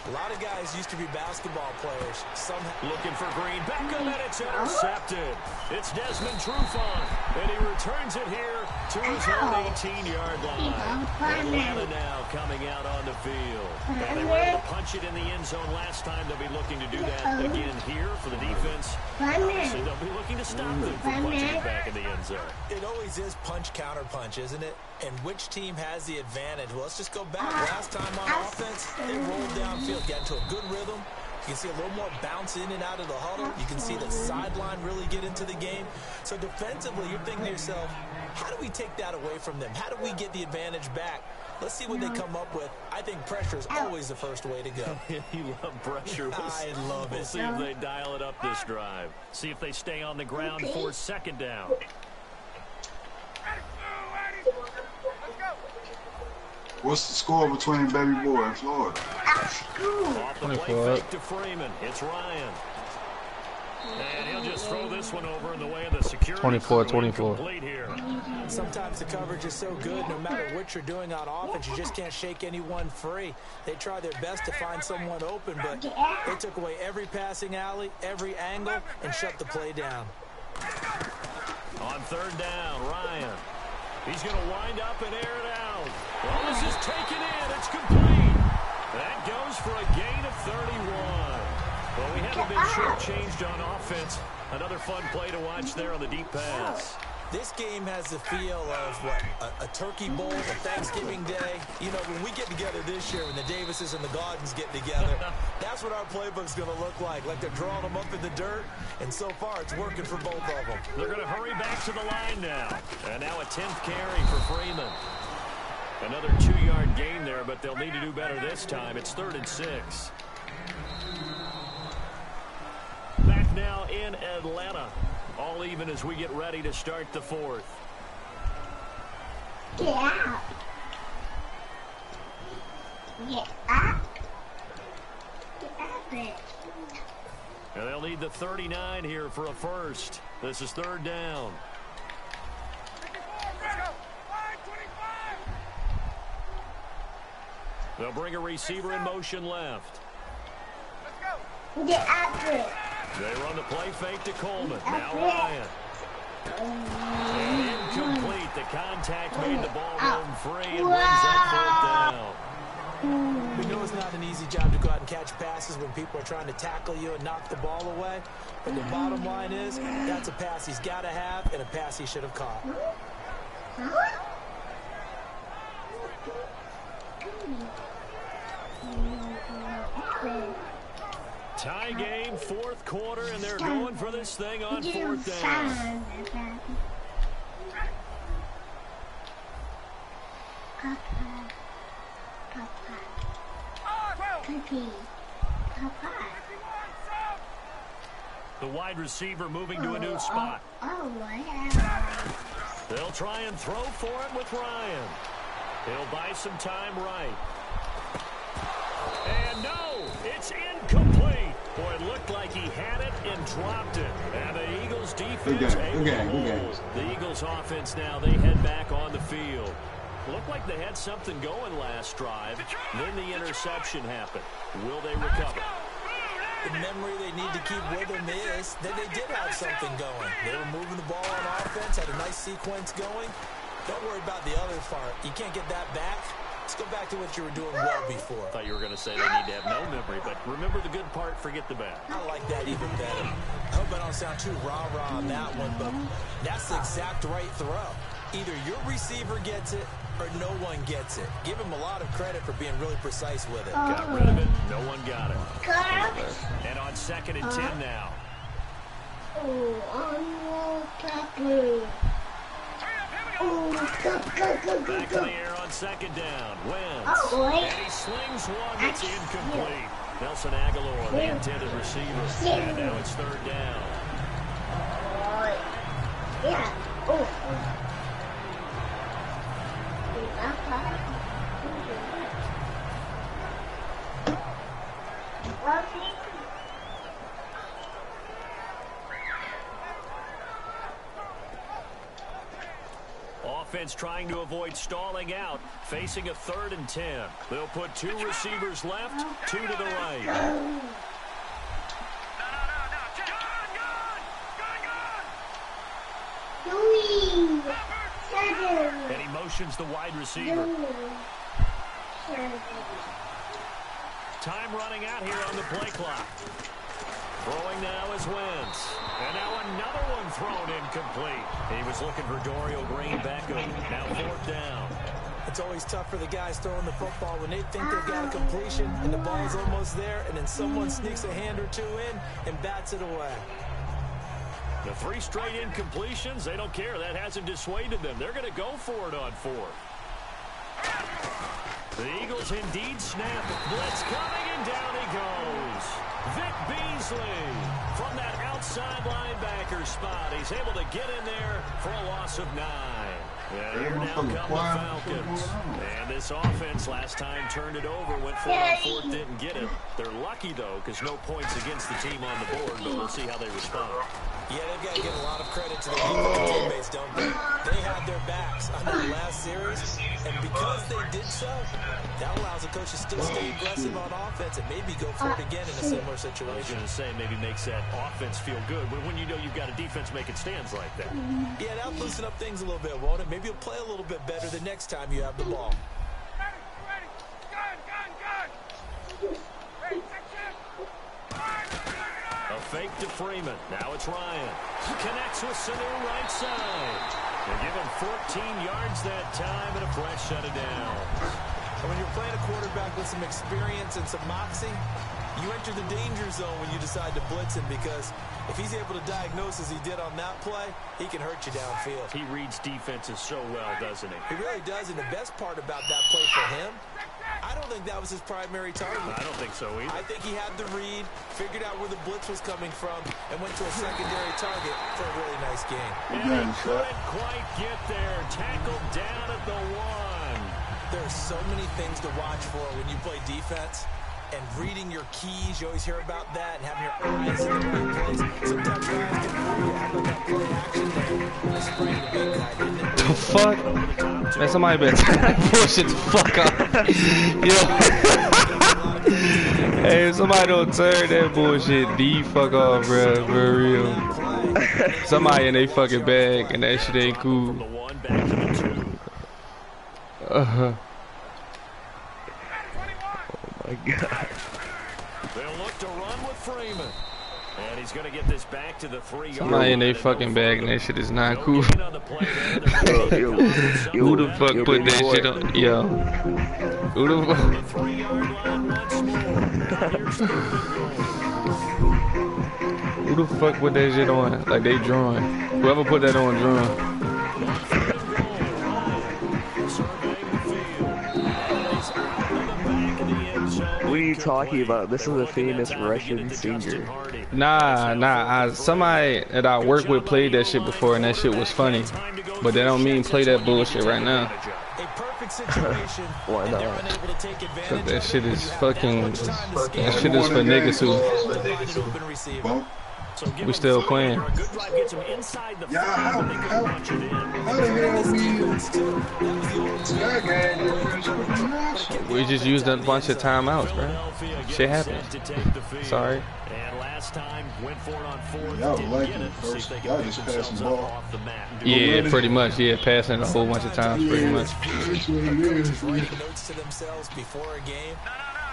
A lot of guys used to be basketball players. Some looking for Green. Beckham, and it's intercepted. It's Desmond Trufant, and he returns it here to his own 18-yard line. Atlanta now coming out on the field. And they were able to punch it in the end zone last time. They'll be looking to do that again here for the defense. Obviously, they'll be looking to stop them from punching it back in the end zone. It always is punch-counter-punch, isn't it? And which team has the advantage? Well, let's just go back. Last time on offense, they rolled downfield, got into a good rhythm. You can see a little more bounce in and out of the huddle. You can see the sideline really get into the game. So defensively, you're thinking to yourself, how do we take that away from them? How do we get the advantage back? Let's see what they come up with. I think pressure is always the first way to go. You love pressure. I love it. We'll see if they dial it up this drive. See if they stay on the ground for second down. What's the score between Baby Boy and Florida? Off the play fake to Freeman. It's Ryan. And he'll just throw this one over in the way of the security. 24-24. Here. Sometimes the coverage is so good, no matter what you're doing on offense, you just can't shake anyone free. They try their best to find someone open, but they took away every passing alley, every angle, and shut the play down. On third down, Ryan. He's going to wind up and air it out. Well, this is taken in. It's complete. That goes for a gain of 31. Well, we haven't been shortchanged on offense. Another fun play to watch there on the deep pass. This game has the feel of, what, a turkey bowl, a Thanksgiving day. You know, when we get together this year, when the Davises and the Gaudens get together, that's what our playbook's going to look like they're drawing them up in the dirt, and so far it's working for both of them. They're going to hurry back to the line now. And now a 10th carry for Freeman. Another 2-yard gain there, but they'll need to do better this time. It's 3rd and 6. Back now in Atlanta. All even as we get ready to start the 4th. Get out. Get up. Get up it. And they'll need the 39 here for a first. This is 3rd down. They'll bring a receiver in motion left. Get up it. They run the play fake to Coleman. Now Ryan. And incomplete. The contact made the ball roam free and brings that 4th down. We know it's not an easy job to go out and catch passes when people are trying to tackle you and knock the ball away. But the bottom line is, that's a pass he's got to have and a pass he should have caught. Tie game, 4th quarter, and they're going for this thing on 4th down. The wide receiver moving to a new spot. They'll try and throw for it with Ryan. He'll buy some time right. And no, it's incomplete. Boy, it looked like he had it and dropped it. And the Eagles defense able to hold. The Eagles offense now, they head back on the field. Looked like they had something going last drive. Then the interception happened. Will they recover? The memory they need to keep with them is that they did have something going. They were moving the ball on offense, had a nice sequence going. Don't worry about the other part. You can't get that back. Let's go back to what you were doing well before. I thought you were going to say they need to have no memory, but remember the good part, forget the bad. I like that even better. I hope I don't sound too rah-rah on that one, but that's the exact right throw. Either your receiver gets it or no one gets it. Give him a lot of credit for being really precise with it. Got rid of it. No one got it. And on 2nd and 10 now. Back in the air on 2nd down. Wentz. And he slings one that's incomplete. Nelson Aguilar, the intended receiver. And now it's 3rd down. Offense trying to avoid stalling out, facing a 3rd and 10. They'll put 2 receivers left, 2 to the right. motions the wide receiver. Time running out here on the play clock. Throwing now is Wentz. And now another one thrown incomplete. He was looking for Dorial Green-Beckham. Now 4th down. It's always tough for the guys throwing the football when they think they've got a completion and the ball's almost there, and then someone sneaks a hand or two in and bats it away. The 3 straight incompletions, they don't care. That hasn't dissuaded them. They're going to go for it on 4th. The Eagles indeed snap. Blitz coming, and down he goes. Vic Beasley from that outside linebacker spot. He's able to get in there for a loss of 9. Yeah, here now come the Falcons. And this offense last time turned it over, went for it on 4th, didn't get it. They're lucky, though, because no points against the team on the board, but we'll see how they respond. Yeah, they've got to give a lot of credit to their defensive teammates, don't they? They had their backs on the last series, and because they did so, that allows the coach to still stay aggressive on offense and maybe go for it again in a similar situation. I was going to say, maybe makes that offense feel good when you know you've got a defense making stands like that. Yeah, that'll loosen up things a little bit, won't it? Maybe you'll play a little bit better the next time you have the ball. Ready. Gun. Hey, section. A fake to Freeman. Now it's Ryan. Connects with Sanu right side. They give him 14 yards that time and a fresh set of downs. And when you're playing a quarterback with some experience and some moxie, you enter the danger zone when you decide to blitz him, because if he's able to diagnose as he did on that play, he can hurt you downfield. He reads defenses so well, doesn't he? He really does, and the best part about that play for him, I don't think that was his primary target. I don't think so either. I think he had the read, figured out where the blitz was coming from, and went to a secondary target for a really nice game. And he couldn't quite get there. Tackled down at the 1. There's so many things to watch for when you play defense. And reading your keys, you always hear about that, and having your eyes in the right place. Sometimes your eyes can fool you. How about that play action there? The spring the big guy, didn't it? The fuck? Man, somebody better bullshit the fuck up. Yo. Hey, if somebody don't turn that bullshit the fuck off, bro. For real. Somebody in they fucking bag, and that shit ain't cool. My God. They'll look to run with Freeman. And he's going to get this back to the 3-yard. Somebody in their fucking bag and that shit is not cool. Who the fuck put that shit on? Yo. Who the fuck? Who the fuck put that shit on? Like they drawing. Whoever put that on drawing. What are you talking about? This is a famous Russian singer. Nah. Somebody that I work with played that shit before, and that shit was funny. But that don't mean play that bullshit right now. Why not? Cause that shit is fucking. That shit is for niggas who. We still playing. We just used a bunch of timeouts, bro. Shit happens. Sorry. Yeah, pretty much. Yeah, passing a whole bunch of times, pretty much. Notes to themselves before a game.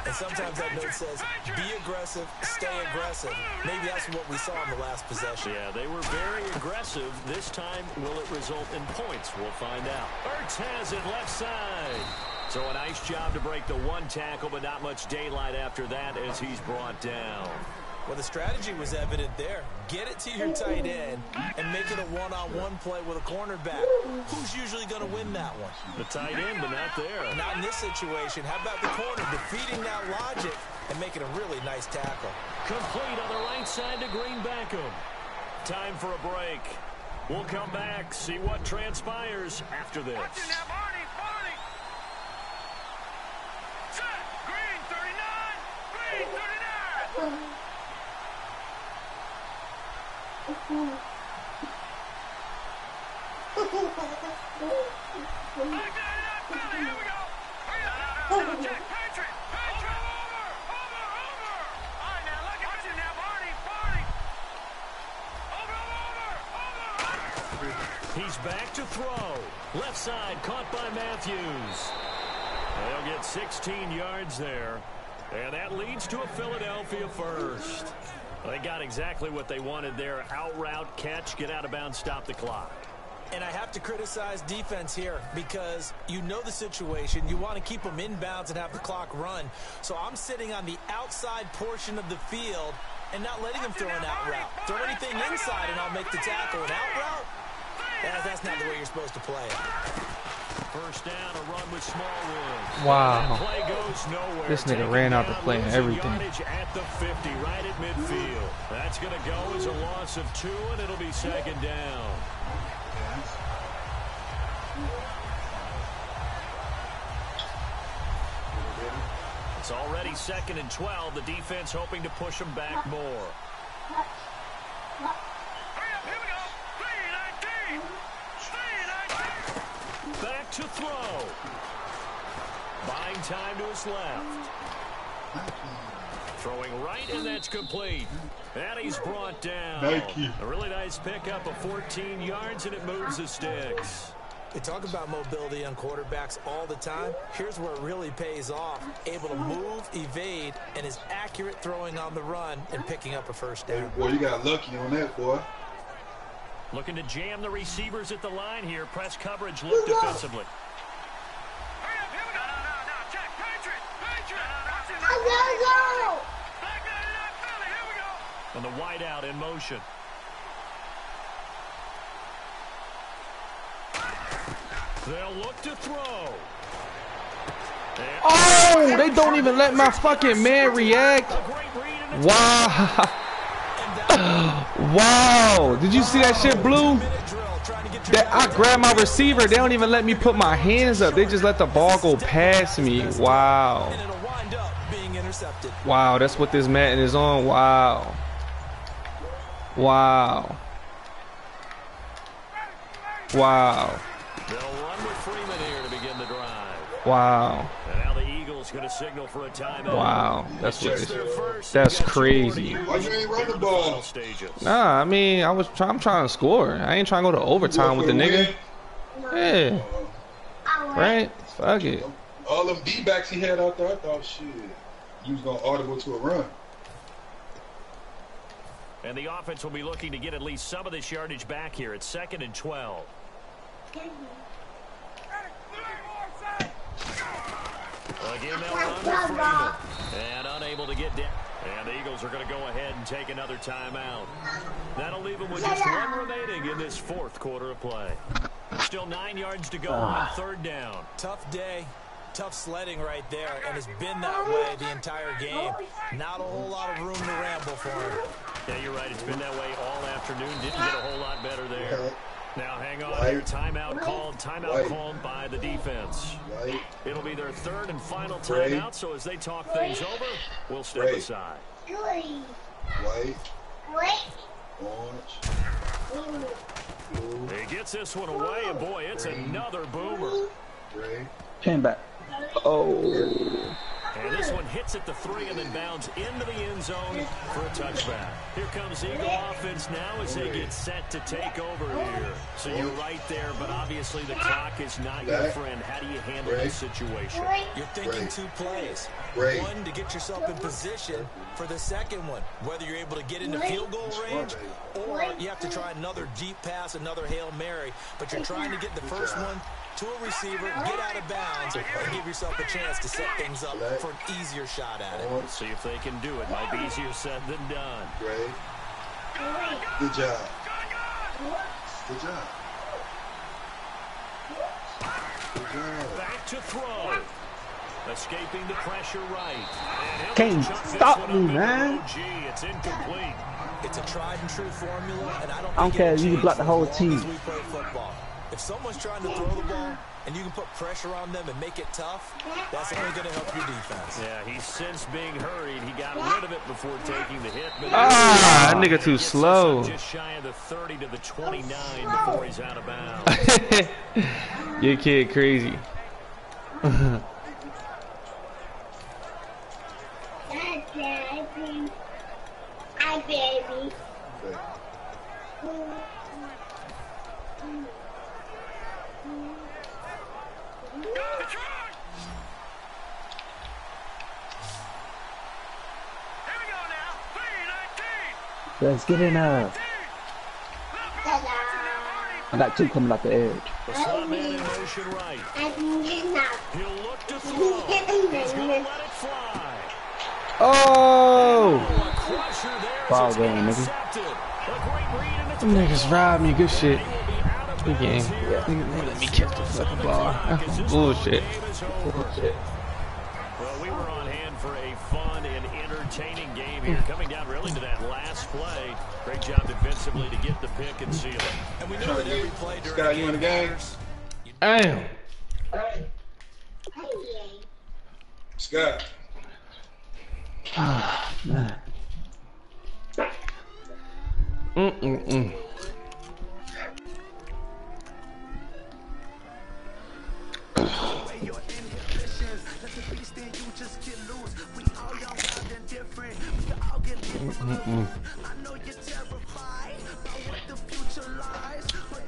And sometimes that note says, be aggressive, stay aggressive. Maybe that's what we saw in the last possession. Yeah, they were very aggressive. This time, will it result in points? We'll find out. Ertz has it left side. So a nice job to break the 1 tackle, but not much daylight after that as he's brought down. Well, the strategy was evident there. Get it to your tight end and make it a one-on-one play with a cornerback. Who's usually going to win that one? The tight end, but not there. Not in this situation. How about the corner defeating that logic and making a really nice tackle? Complete on the right side to Green-Beckham. Time for a break. We'll come back, see what transpires after this. Set. Green 39. Green 39. He's back to throw. Left side caught by Matthews. They'll get 16 yards there. And that leads to a Philadelphia first. They got exactly what they wanted there. Out route, catch, get out of bounds, stop the clock. And I have to criticize defense here because you know the situation. You want to keep them inbounds and have the clock run. So I'm sitting on the outside portion of the field and not letting them throw an out route. Throw anything inside and I'll make the tackle. An out route? That's not the way you're supposed to play it. First down, a run with Smallwood. Wow. Play goes nowhere. This nigga ran out the play and everything. At the 50, right at midfield. That's going to go as a loss of 2, and it'll be second down. It's already 2nd and 12. The defense hoping to push them back more. Back to throw. Buying time to his left. Throwing right, and that's complete. And he's brought down. A really nice pickup of 14 yards, and it moves the sticks. They talk about mobility on quarterbacks all the time. Here's where it really pays off. Able to move, evade, and is accurate throwing on the run and picking up a first down. Hey, boy, you got lucky on that, boy. Looking to jam the receivers at the line here. Press coverage, look defensively. And the wide out in motion. They'll look to throw. Oh, they don't even let my fucking man react. Wow. Wow. Did you see that shit, Blue? That I grabbed my receiver. They don't even let me put my hands up. They just let the ball go past me. Wow. Wow, that's what this Madden is on. Wow. Wow. Wow. They'll run with Freeman here to begin the drive. Wow. And now the Eagles going to signal for a timeout. Wow. That's what it is. That's crazy. Why you ain't run the ball? Nah, I mean, I'm trying to score. I ain't trying to go to overtime with the nigga. Yeah. Right? Fuck it. All them D-backs he had out there, I thought, shit, he was going to audible to a run. And the offense will be looking to get at least some of this yardage back here. It's 2nd and 12. Again, they'll run with Freeman. And unable to get down. And the Eagles are going to go ahead and take another timeout. That'll leave them with just 1 remaining in this 4th quarter of play. Still 9 yards to go on 3rd down. Tough day. Tough sledding right there, and it's been that way the entire game. Not a whole lot of room to ramble for him. Yeah, you're right. It's been that way all afternoon. Didn't get a whole lot better there. Now, hang on here. Timeout called. Timeout called by the defense. It'll be their 3rd and final timeout, so as they talk things over, we'll step aside. White. Orange. Blue. He gets this one away, and boy, it's another boomer. Came back. Oh. And this one hits at the 3 and then bounds into the end zone for a touchback. Here comes Eagle offense now as they get set to take over here. So you're right there, but obviously the clock is not your friend. How do you handle this situation? You're thinking 2 plays. One, to get yourself in position for the second one. Whether you're able to get into field goal range or you have to try another deep pass, another Hail Mary. But you're trying to get the first one to a receiver, get out of bounds, and give yourself a chance to set things up for an easier shot at it. See if they can do it. Might be easier said than done. Great. Good job. Good job. Good job. Back to throw. Escaping the pressure right. Can't stop me, man. It's incomplete. It's a tried and true formula, and I don't care if you can block the whole team. We play football. If someone's trying to throw the ball and you can put pressure on them and make it tough, that's only going to help your defense. Yeah, he's since being hurried. He got rid of it before taking the hit. But that nigga too slow. Just shy of the 30 to the 29 before he's out of bounds. Your kid crazy. Hi, baby. Let's get in there. I got two coming out the edge. The slot man in motion right. He'll look to throw. He's going to let it fly. Oh! Foul game, nigga. Them niggas robbed me. Good shit. Good game. Nigga, let me catch the fucking ball. That's bullshit. Well, we were on hand for a fun and entertaining game here. Coming down really to that last play. Great job defensively to get the pick and seal it. And we know that every play during Scott, you in the game? Damn. Scott. Ah, man.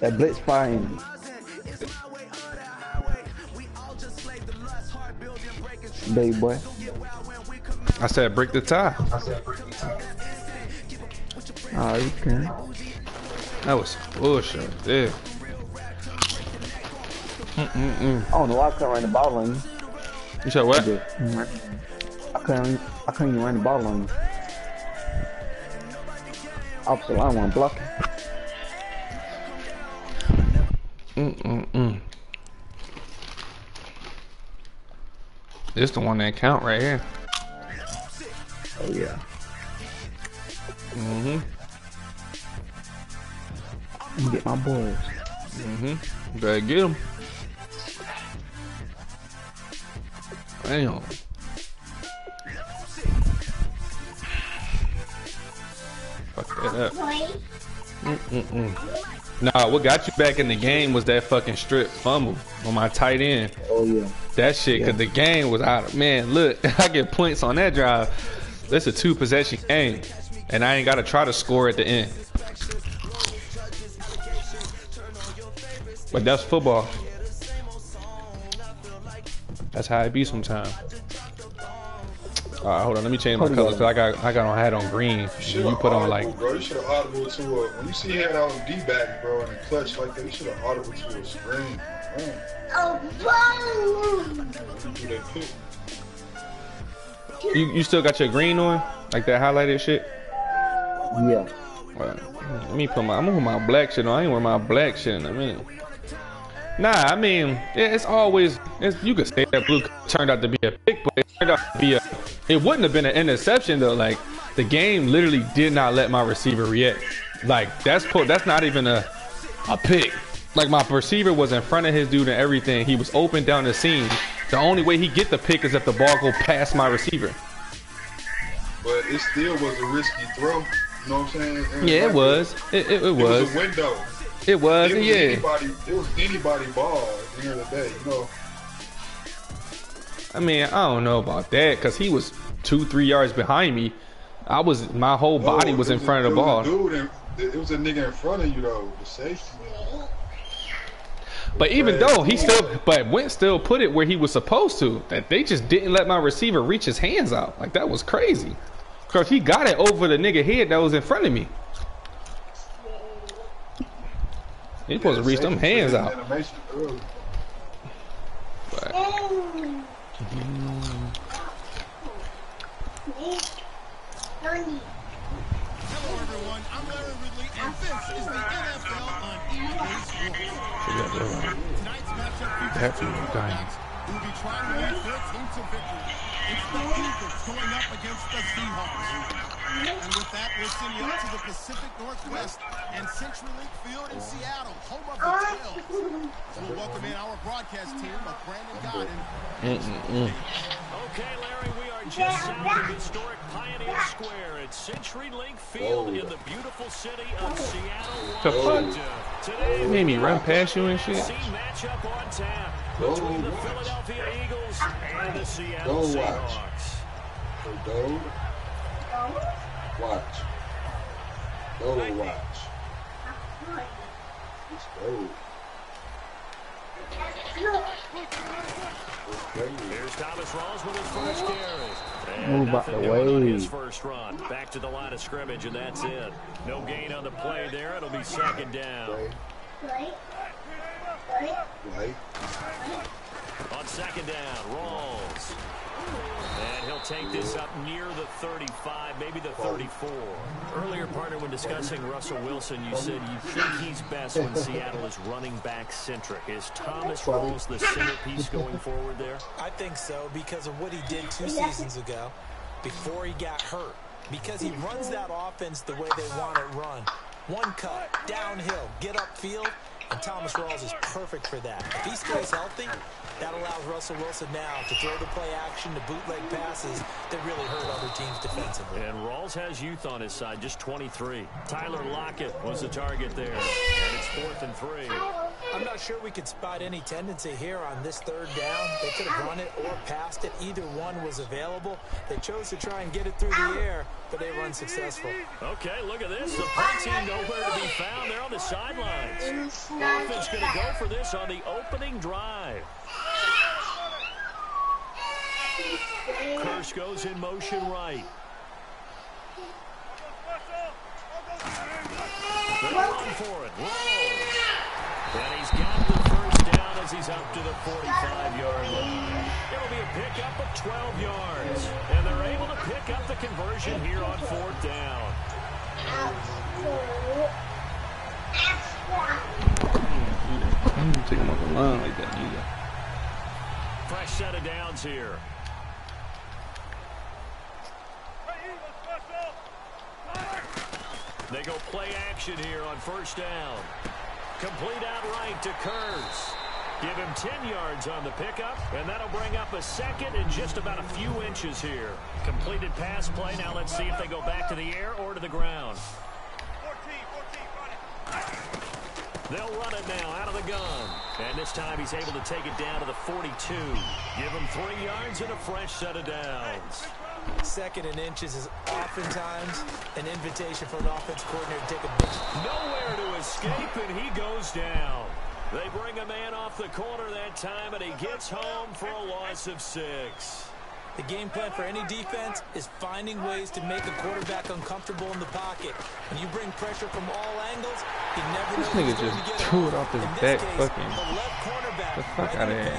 That blitz fine. Baby boy. I said break the tie. Oh, you can. That was bullshit. Yeah. I don't know why I couldn't run the ball on you. You said what? I couldn't even run the ball on you. Opposite line wasn't blocking. This the one that count right here. Oh yeah. Let me get my boys. Better get them. Damn. Fuck that up. Nah, what got you back in the game was that fucking strip fumble on my tight end. Oh yeah. That shit, cause the game was out of, man, look, I get points on that drive. It's a 2-possession game, and I ain't gotta try to score at the end. But that's football. That's how it be sometimes. Alright, hold on, let me change my colors, cause I got on hat on green. You put on like, bro, you should have audible to a, when you see head out on D-back, bro, and a clutch like that, you should have audible to a screen. Oh, you still got your green on? Like that highlighted shit? Yeah. Let me put I'm gonna put my black shit on. I ain't wear my black shit in a minute. Nah, I mean, it's always, you could say that blue turned out to be a pick, but it turned out to be it wouldn't have been an interception though. Like, the game literally did not let my receiver react. Like, that's not even a pick. Like, my receiver was in front of his dude and everything. He was open down the seam. The only way he get the pick is if the ball go past my receiver. But it still was a risky throw. You know what I'm saying? Yeah, it was. It was. It was a window. It was, yeah. It was anybody ball at the end of the day, you know. I mean, I don't know about that, because he was 2-3 yards behind me. My whole body was in front of the ball. It was a nigga in front of you though, the safety. But even though Wentz still put it where he was supposed to, that they just didn't let my receiver reach his hands out. Like, that was crazy. Because he got it over the nigga head that was in front of me. He supposed to reach them hands out. But, Hello everyone, I'm Larry Ridley, and this is the NFL on EA Sports. Tonight's matchup features two quarterbacks who will be trying to lead their team to victory. It's the Eagles going up against the Seahawks. And with that, we'll send you up to the Pacific Northwest and CenturyLink Field in Seattle, home of the Bills. So we'll welcome in our broadcast team of Brandon Godden. Okay, Larry, we are just south of historic Pioneer Square at CenturyLink Field in the beautiful city of Seattle, Washington. Today, made me run past you and shit. Matchup on tap between the Philadelphia Eagles and the Seattle Seahawks. Watch. Go watch. Let's go. Here's Thomas Rawls with his first carry. Move out the way. His first run. Back to the line of scrimmage, and that's it. No gain on the play there. It'll be second down. On second down, Rawls. And he'll take this up near the 35, maybe the 34. Earlier, partner, when discussing Russell Wilson, you said you think he's best when Seattle is running back centric. Is Thomas Rawls the centerpiece going forward there? I think so because of what he did 2 seasons ago before he got hurt. Because he runs that offense the way they want it run. One cut, downhill, get upfield, and Thomas Rawls is perfect for that. If he stays healthy, that allows Russell Wilson now to throw the play action, to bootleg passes that really hurt other teams defensively. And Rawls has youth on his side, just 23. Tyler Lockett was the target there, and it's 4th and 3. I'm not sure we could spot any tendency here on this 3rd down. They could have run it or passed it. Either one was available. They chose to try and get it through the air, but they were unsuccessful. Okay, look at this. The punt team nowhere to be found. They're on the sidelines. Offense going to go for this on the opening drive. Curse goes in motion right. They're going for it. Rolls. And he's got the first down as he's up to the 45-yard line. It'll be a pickup of 12 yards. And they're able to pick up the conversion here on 4th down. I'm take him off the line like that either. Fresh set of downs here. They go play action here on 1st down. Complete outright to Kurz. Give him 10 yards on the pickup, and that'll bring up a 2nd and just about a few inches here. Completed pass play. Now let's see if they go back to the air or to the ground. They'll run it now out of the gun. And this time he's able to take it down to the 42. Give him 3 yards and a fresh set of downs. 2nd and inches is oftentimes an invitation for an offense coordinator to take a big... Nowhere to escape, and he goes down. They bring a man off the corner that time, and he gets home for a loss of 6. The game plan for any defense is finding ways to make a quarterback uncomfortable in the pocket. When you bring pressure from all angles, he never knows This nigga just threw it off his back, fucking. The left cornerback, the fuck out of here.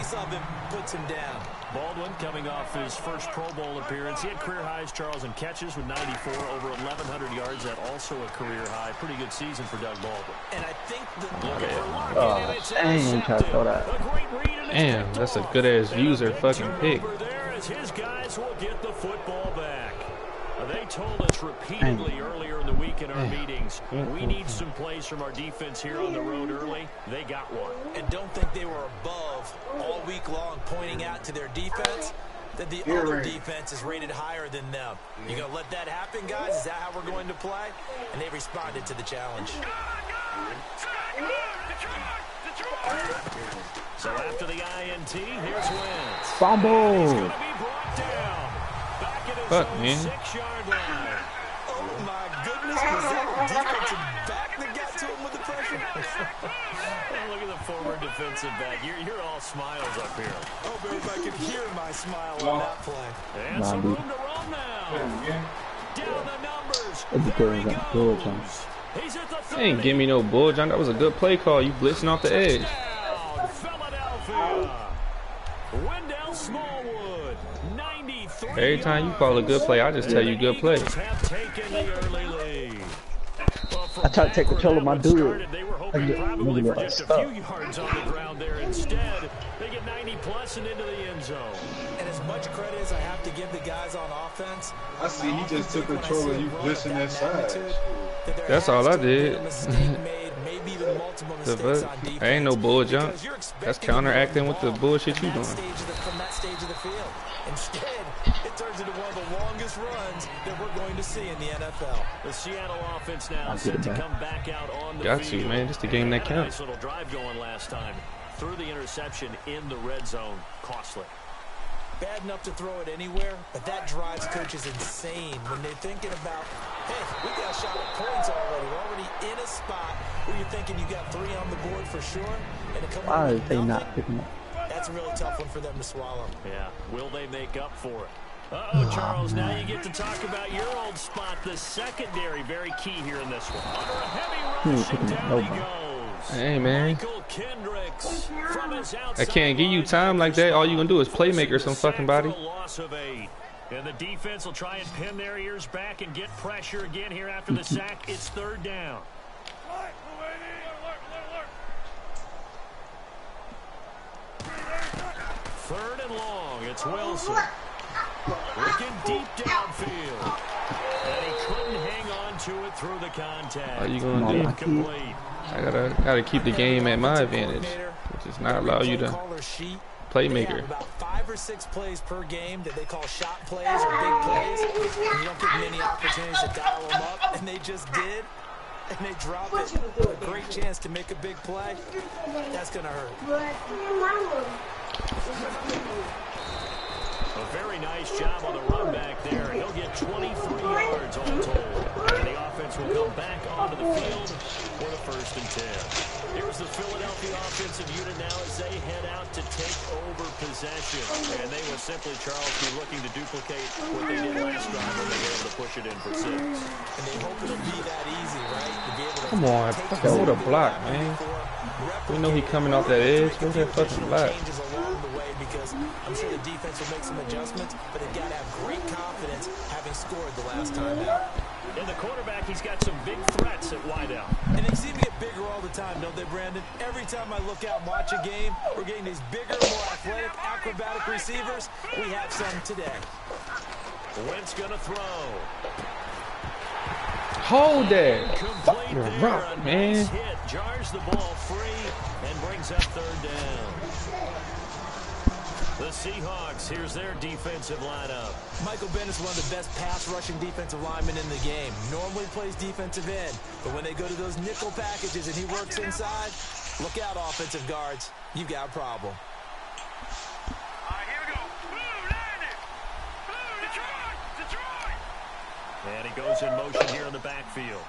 Puts him down. Baldwin coming off his first Pro Bowl appearance. He had career highs, Charles, in catches with 94, over 1,100 yards. That also a career high. Pretty good season for Doug Baldwin. And I think dang, try to throw that. Damn, that's a good ass user fucking pick. His guys will get the football back. They told us repeatedly earlier in the week in our meetings, we need some plays from our defense here on the road early. They got one. And don't think they were above all week long, pointing out to their defense that the other defense is rated higher than them. You gonna let that happen, guys? Is that how we're going to play? And they responded to the challenge. So after the INT, here's Wentz. Fumble. He's going to be brought down. Back at his own 6-yard line. Oh, my goodness. Was that a defensive back that got to him with the pressure? Oh, look at the former defensive back. You're all smiles up here. Oh, but if I could hear my smile on that play. And some room to run now. Down the numbers. There he goes. He's at the 30. Ain't give me no bull, John. That was a good play call. You blitzing off the edge. Wendell Smallwood, 93. Every time you call a good play, I just tell you good play. I tried to take control of my dude. They were hoping probably for just a few yards on the ground there. Instead, they get 90+ and into the end zone. And as much credit as I have to give the guys on offense, I see he just took control of you blitzing that side. That's all I did. Ain't no bull jump. That's counteracting with the bullshit you doing. From that stage of the field. Instead, it turns into one of the longest runs that we're going to see in the NFL. The Seattle offense now set to come back out on the Got field. you, man. Just a game that counts. Nice little drive going last time. Threw the interception in the red zone. Costly. bad enough to throw it anywhere, but that drives coaches insane when they're thinking about, hey, we got a shot at points already. We're already in a spot where you're thinking you got 3 on the board for sure, and to come Why with is they nothing, not picking up? that's a really tough one for them to swallow. Yeah, will they make up for it? Uh-oh, Charles, now you get to talk about your old spot, the secondary. Very key here in this one. Under a heavy rush, and down he goes. Hey, man. I can't give you time like that. All you gonna do is playmaker some fucking body. And the defense will try and pin their ears back and get pressure again here after the sack. It's 3rd down. 3rd and long. It's Wilson. Looking deep downfield. And he couldn't hang on to it through the contact. What are you gonna do? Incomplete. I gotta keep the game at my advantage, which is not allow you to playmaker. About 5 or 6 plays per game that they call shot plays or big plays. And you don't get many opportunities to dial them up, and they just did. And they dropped it with a great chance to make a big play. That's gonna hurt. A very nice job on the run back there. He'll get 23 yards all told. And the offense will come back onto the field for the 1st and 10. Here's the Philadelphia offensive unit now as they head out to take over possession. And they will simply, Charles, be looking to duplicate what they did last drive when they were able to push it in for 6. And they hope it'll be that easy, right? To be able to Come on, throw the block, man. We know he coming off that edge. Where's that fucking block? Because I'm sure the defense will make some adjustments, but they've got to have great confidence having scored the last time out. And the quarterback, he's got some big threats at wideout. And they seem to get bigger all the time, don't they, Brandon? Every time I look out and watch a game, we're getting these bigger, more athletic, acrobatic receivers. We have some today. Wentz gonna throw. Hold that. Fuck your rock, man. Nice hit, jars the ball free, and brings up 3rd down. The Seahawks, here's their defensive lineup. Michael Bennett's one of the best pass-rushing defensive linemen in the game. Normally plays defensive end, but when they go to those nickel packages and he works inside, look out, offensive guards. You've got a problem. All right, here we go. Blue, landing. Blue, Detroit. And he goes in motion here in the backfield.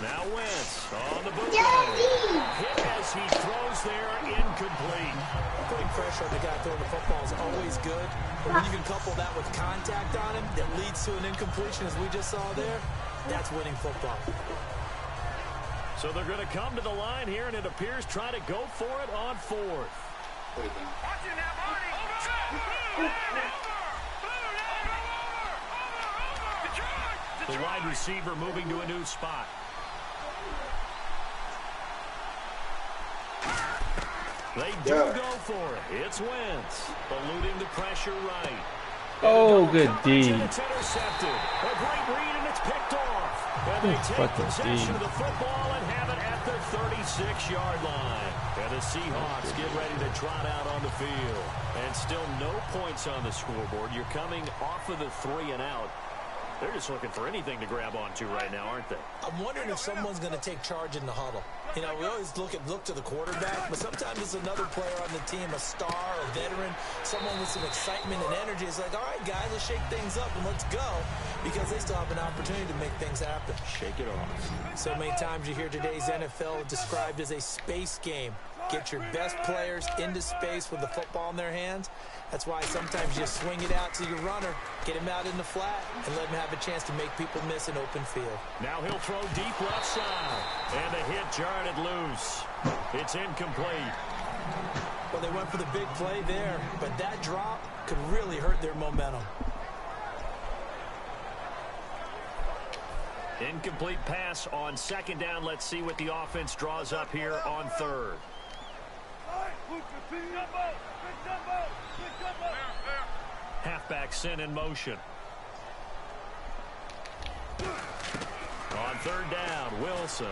Now Wentz on the boot. Hit as he throws there, incomplete. Putting pressure on the guy throwing the football is always good. But when you can couple that with contact on him that leads to an incompletion, as we just saw there, that's winning football. So they're going to come to the line here, and it appears try to go for it on 4th. Watching that body. Over. Detroit. The wide receiver moving to a new spot. They do go for it. It's Wentz, eluding the pressure right. Oh, good D. It's intercepted. A great read, and it's picked off. And they take possession of the football and have it at the 36-yard line. And the Seahawks get ready to trot out on the field. And still no points on the scoreboard. You're coming off of the 3 and out. They're just looking for anything to grab onto right now, aren't they? I'm wondering if someone's going to take charge in the huddle. You know, we always look to the quarterback, but sometimes it's another player on the team, a star, a veteran, someone with some excitement and energy. It's like, all right, guys, let's shake things up and let's go, because they still have an opportunity to make things happen. Shake it off. So many times you hear today's NFL described as a space game. Get your best players into space with the football in their hands. That's why sometimes you swing it out to your runner, get him out in the flat, and let him have a chance to make people miss an open field. Now he'll throw deep left side. And the hit jarred it loose. It's incomplete. Well, they went for the big play there, but that drop could really hurt their momentum. Incomplete pass on 2nd down. Let's see what the offense draws up here on 3rd. Halfback sent in motion. On 3rd down, Wilson.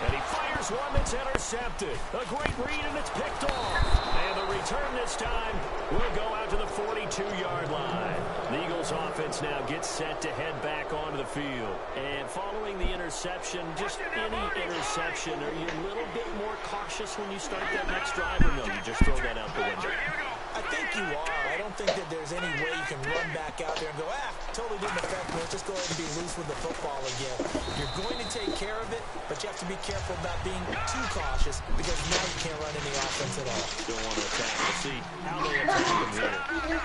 And he fires one that's intercepted. A great read, and it's picked off. And the return this time will go out to the 42-yard line. The Eagles This offense now gets set to head back onto the field. And following the interception, just any interception, are you a little bit more cautious when you start that next drive, or no, you just throw that out the window? I think you are. I don't think that there's any way you can run back out there and go, totally didn't affect me. Let's just go ahead and be loose with the football again. You're going to take care of it, but you have to be careful about being too cautious because now you can't run any offense at all. Don't want to attack. We'll see how they attack them here.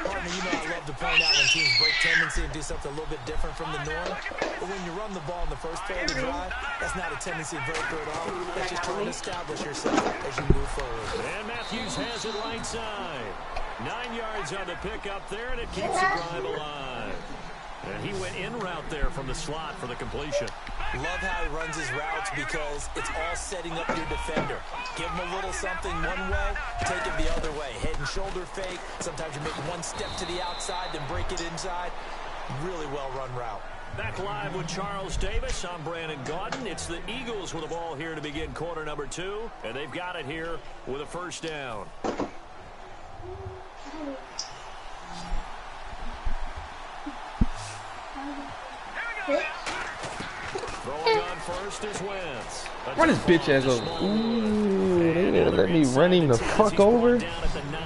Partner, you know I love to point out when teams break tendency and do something a little bit different from the norm. But when you run the ball in the first play of the drive, that's not a tendency breaker at all. That's just trying to establish yourself as you move forward. And Matthews has it right side. 9 yards on the pick up there, and it keeps the drive alive. And he went in route there from the slot for the completion. Love how he runs his routes because it's all setting up your defender. Give him a little something one way, take it the other way. Head and shoulder fake. Sometimes you make one step to the outside, then break it inside. Really well run route. Back live with Charles Davis. I'm Brandon Gaudin. It's the Eagles with the ball here to begin quarter number 2. And they've got it here with a first down. Throwing on first is Wentz. Run his bitch ass over. Ooh, they didn't let me run him the fuck over. Down at the 9.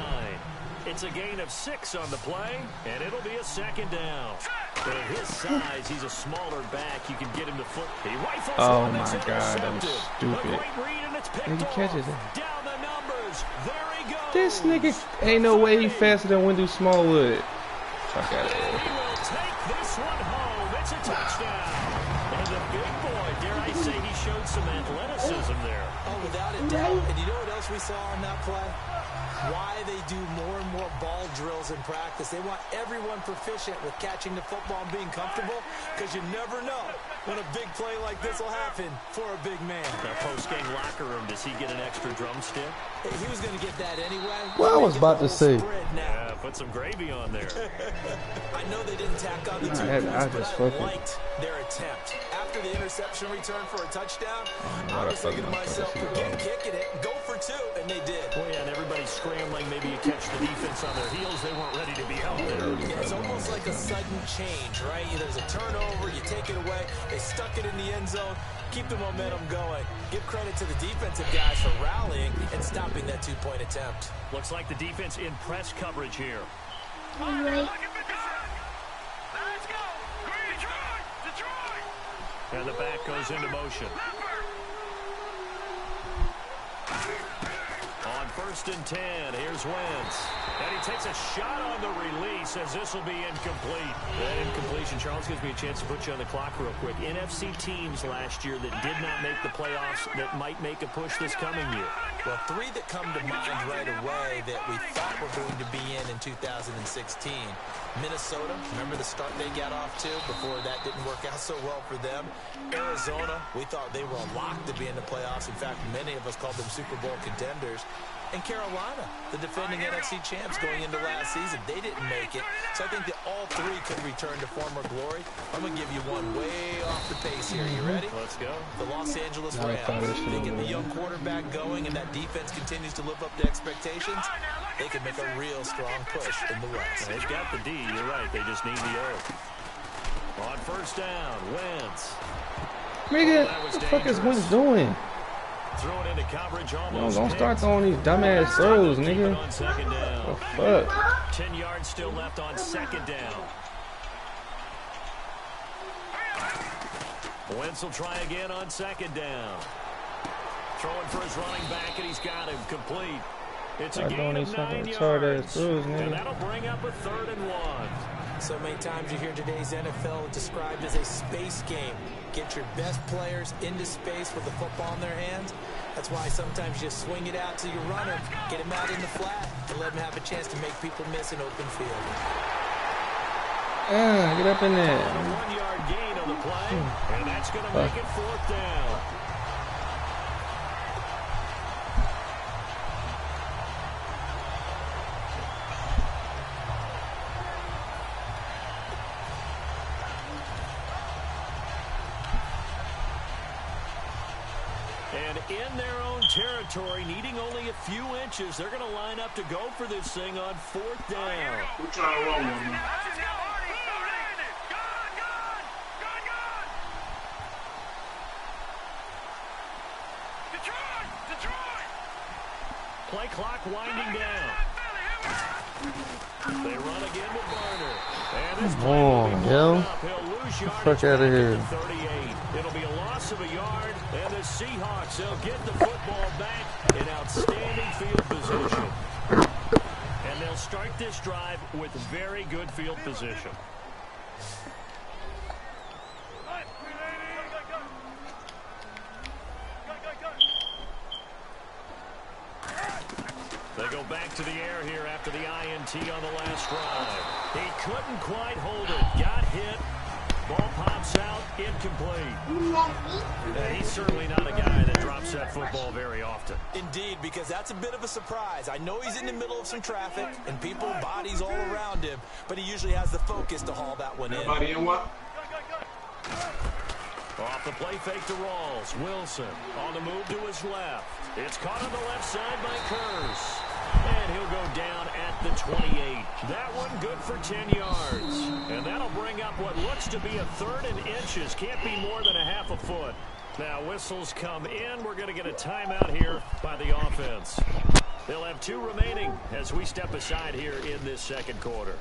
It's a gain of 6 on the play, and it'll be a second down. But at his size, he's a smaller back. You can get him to foot. He rifles oh my god, that was stupid. And he catches it. Down the numbers. There he goes. This nigga ain't no way he faster than Wendell Smallwood. Fuck out of here. He will take this one home. It's a touchdown. And the big boy, dare I say, he showed some athleticism there. Oh, without a doubt. And you know what else we saw on that play? Why they do more and more ball drills in practice. They want everyone proficient with catching the football and being comfortable because you never know when a big play like this will happen for a big man. The post-game locker room, does he get an extra drumstick? He was going to get that anyway. Well, I was about to say. Yeah, put some gravy on there. I know they didn't tack on the 2 points, but I liked their attempt. After the interception return for a touchdown, I was thinking to myself, forget kicking it, go for 2, and they did. Well, yeah, and everybody's scrambling. Maybe you catch the defense on their heels. They weren't ready to be out there. Yeah, it's almost like a sudden change, right? There's a turnover, you take it away, they stuck it in the end zone. Keep the momentum going. Give credit to the defensive guys for rallying and stopping that 2-point attempt. Looks like the defense in press coverage here. Let's go. Detroit. And the back goes into motion. On 1st and 10, here's Wentz. And he takes a shot on the release as this will be incomplete. That incompletion, Charles, gives me a chance to put you on the clock real quick. NFC teams last year that did not make the playoffs that might make a push this coming year. Well, 3 that come to mind right away that we thought were going to be in 2016. Minnesota, remember the start they got off to before that didn't work out so well for them. Arizona, we thought they were locked to be in the playoffs. In fact, many of us called them Super Bowl contenders. And Carolina, the defending NFC champs going into last season, they didn't make it. So I think that all 3 could return to former glory. I'm going to give you one way off the pace here. You ready? Let's go. The Los Angeles Rams. They get the young quarterback going, and that defense continues to live up to expectations. They can make a real strong push in the West. They've got the D. You're right. They just need the O. On 1st down, Wentz. Nigga, what the fuck is Wentz doing? Throw it into coverage, No, don't start throwing these dumbass throws, nigga. On 2nd down. What the fuck? 10 yards still left on 2nd down. Wentz will try again on 2nd down. Throwing for his running back, and he's got him complete. It's a gain of 9 yards. And that'll bring up a 3rd and 1. So many times you hear today's NFL described as a space game. Get your best players into space with the football in their hands. That's why sometimes you swing it out to your runner, get him out in the flat, and let him have a chance to make people miss an open field. Get up in there. A 1-yard gain on the play, and that's going to make it 4th down. And in their own territory, needing only a few inches, they're going to line up to go for this thing on 4th down. We're trying to roll one, man. clock winding down. They run again with Barner. And this he'll lose yardage. Fuck out of here. 38. It'll be a loss of a yard, and the Seahawks, they'll get the football back in outstanding field position. And they'll start this drive with very good field position. They go back to the air here after the INT on the last drive. He couldn't quite hold it. Got hit. Ball pops out. Incomplete. And he's certainly not a guy that drops that football very often. Indeed, because that's a bit of a surprise. I know he's in the middle of some traffic and people, bodies all around him, but he usually has the focus to haul that one in. Everybody in what? Off the play fake to Rawls. Wilson on the move to his left. It's caught on the left side by Kurz. And he'll go down at the 28. That one good for 10 yards. And that'll bring up what looks to be a 3rd and inches. Can't be more than a half a foot. Now whistles come in. We're going to get a timeout here by the offense. They'll have 2 remaining as we step aside here in this second quarter.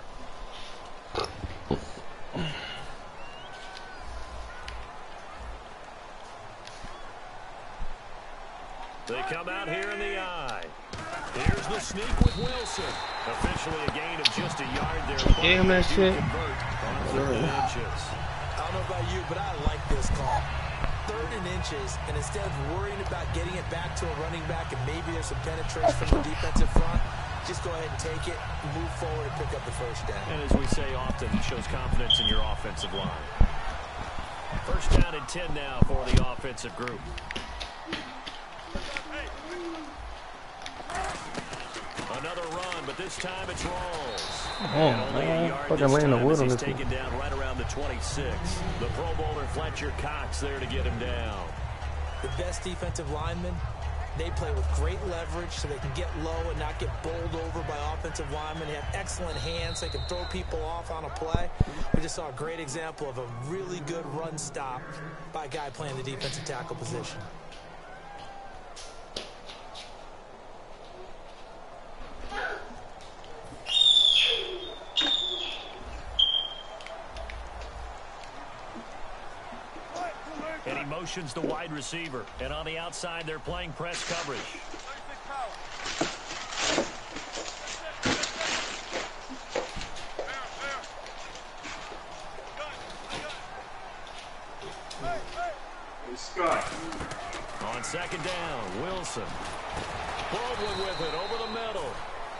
They come out here in the eye. Here's the sneak with Wilson. Officially a gain of just a yard there. Damn that shit. I don't know about you, but I like this call. 3rd and inches, and instead of worrying about getting it back to a running back and maybe there's some penetration from the defensive front, just go ahead and take it, move forward, and pick up the first down. And as we say often, it shows confidence in your offensive line. First down and 10 now for the offensive group. Another run, but this time it's Rawls. Oh, man. Fucking laying the wood on this one. Taken down right around the 26. The Pro Bowler Fletcher Cox there to get him down. The best defensive linemen, they play with great leverage so they can get low and not get bowled over by offensive linemen. They have excellent hands. They can throw people off on a play. We just saw a great example of a really good run stop by a guy playing the defensive tackle position. And he motions the wide receiver. And on the outside, they're playing press coverage. Hey, Scott. On second down, Wilson. Baldwin with it over the middle.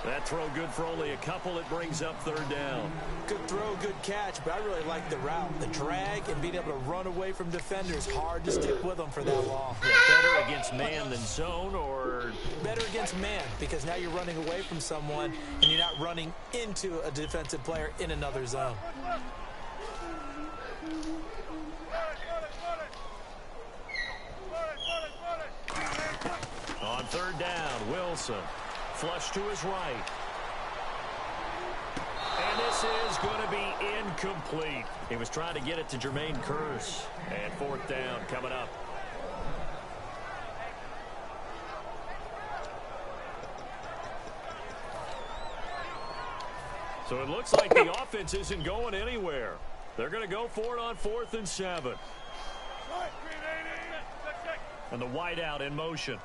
That throw good for only a couple. It brings up 3rd down. Good throw, good catch, but I really like the route. The drag and being able to run away from defenders. Hard to stick with them for that long. Yeah, better against man than zone, or? Better against man, because now you're running away from someone and you're not running into a defensive player in another zone. On 3rd down, Wilson. Flush to his right. And this is going to be incomplete. He was trying to get it to Jermaine Kurz. And 4th down coming up. So it looks like the offense isn't going anywhere. They're going to go for it on 4th and 7. And the wideout in motion.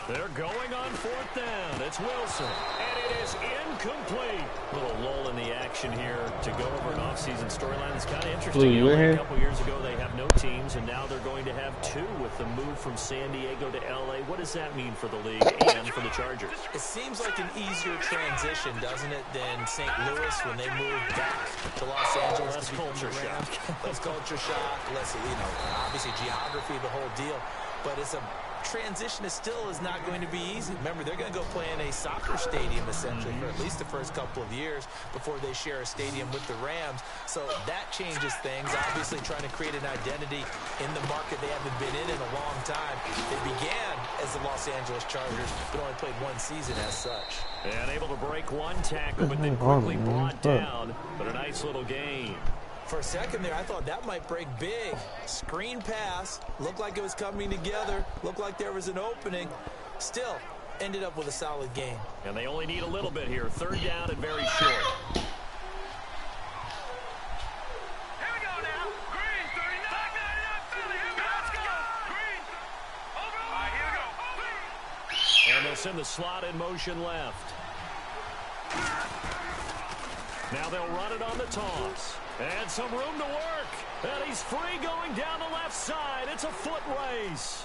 They're going on 4th down. It's Wilson. And it is incomplete. A little lull in the action here to go over an offseason storyline that's kind of interesting. You a couple years ago, they have no teams, and now they're going to have 2 with the move from San Diego to L.A. What does that mean for the league and for the Chargers? It seems like an easier transition, doesn't it, than St. Louis when they moved back to Los Angeles. Less culture shock. Less culture shock. Less, obviously geography, the whole deal. But it's a transition is not going to be easy. Remember, they're going to go play in a soccer stadium essentially for at least the first couple of years before they share a stadium with the Rams. So that changes things. Obviously trying to create an identity in the market they haven't been in a long time. They began as the Los Angeles Chargers, but only played 1 season as such. And able to break 1 tackle, but then quickly brought down. But a nice little gain. For a second there, I thought that might break big. Screen pass. Looked like it was coming together. Looked like there was an opening. Still, ended up with a solid game. And they only need a little bit here. 3rd down and very short. And they'll send the slot in motion left. Now they'll run it on the toss. And some room to work. And he's free going down the left side. It's a foot race.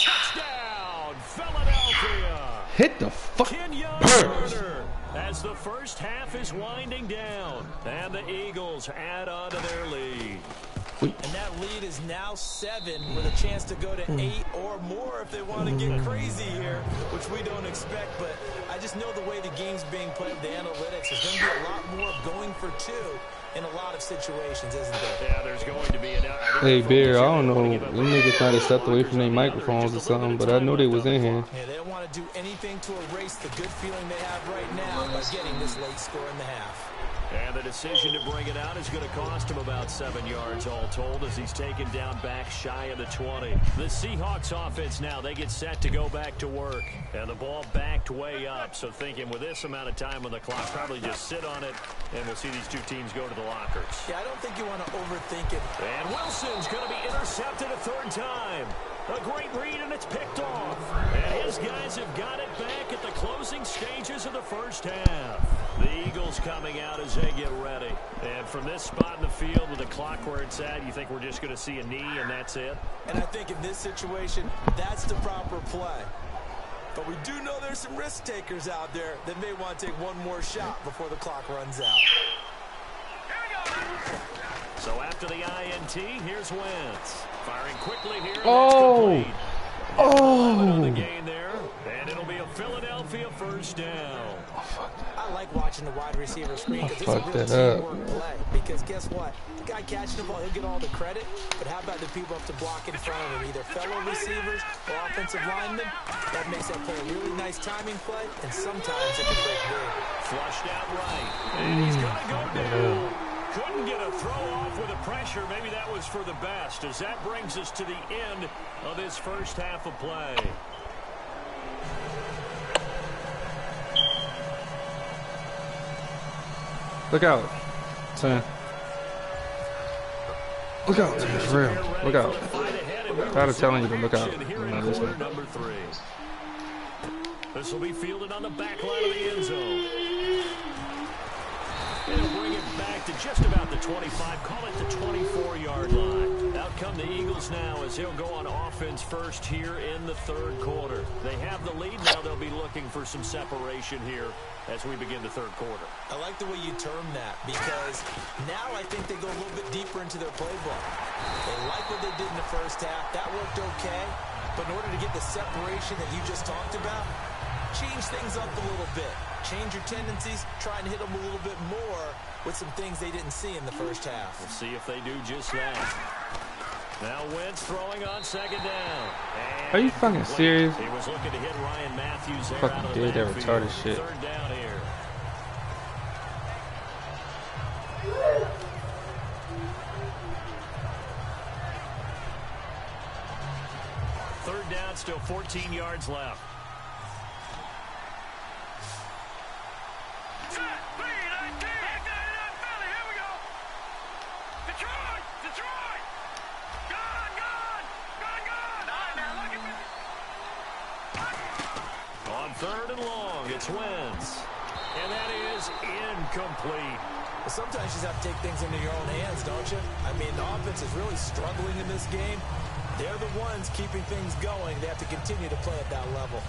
Touchdown, Philadelphia. Hit the fuck. As the first half is winding down. And the Eagles add on to their lead. And that lead is now 7 with a chance to go to 8 or more if they want to get crazy here, which we don't expect. But I just know the way the game's being played, the analytics, there's going to be a lot more of going for 2 in a lot of situations, isn't there? Yeah, there's going to be. Hey, Bear, I don't know. Them niggas might have stepped away from their microphones or something, but I know they was in here. Yeah, they don't want to do anything to erase the good feeling they have right now by getting this late score in the half. And the decision to bring it out is going to cost him about 7 yards all told as he's taken down back shy of the 20. The Seahawks offense now, they get set to go back to work. And the ball backed way up. So thinking with this amount of time on the clock, probably just sit on it, and we'll see these two teams go to the lockers. Yeah, I don't think you want to overthink it. And Wilson's going to be intercepted a 3rd time. A great read, and it's picked off. And his guys have got it back at the closing stages of the first half. The Eagles coming out as they get ready. And from this spot in the field with the clock where it's at, you think we're just going to see a knee and that's it? And I think in this situation, that's the proper play. But we do know there's some risk takers out there that may want to take one more shot before the clock runs out. So after the INT, here's Wentz. Firing quickly here. Oh! Oh! The gain there, and it'll be a Philadelphia first down. I like watching the wide receiver screen because it's a real teamwork play. Because guess what? The guy catching the ball, he'll get all the credit. But how about the people up to block in front of him, either fellow receivers or offensive linemen? That makes that play a really nice timing play, and sometimes it can break big. Flushed out right, and he's going to go down. Couldn't get a throw off with the pressure. Maybe that was for the best, as that brings us to the end of this first half of play. Look out, son. Look out, for real. Look out. I'm tired of telling you to look out. You're not listening. Number 3. This will be fielded on the back line of the end zone. It'll bring it back to just about the 25, call it the 24-yard line. Out come the Eagles now as they'll go on offense first here in the 3rd quarter. They have the lead now. They'll be looking for some separation here as we begin the 3rd quarter. I like the way you term that because now I think they go a little bit deeper into their playbook. They like what they did in the first half. That worked okay. But in order to get the separation that you just talked about, change things up a little bit. Change your tendencies, try and hit them a little bit more with some things they didn't see in the first half. We'll see if they do just that. Now Wentz throwing on 2nd down. And are you fucking serious? He was looking to hit Ryan Matthews there fucking out of the did that backfield. retarded shit. 3rd down here. Third down, still 14 yards left. On 3rd and long, it's Wentz. And that is incomplete. Sometimes you just have to take things into your own hands, don't you? I mean, the offense is really struggling in this game. They're the ones keeping things going. They have to continue to play at that level.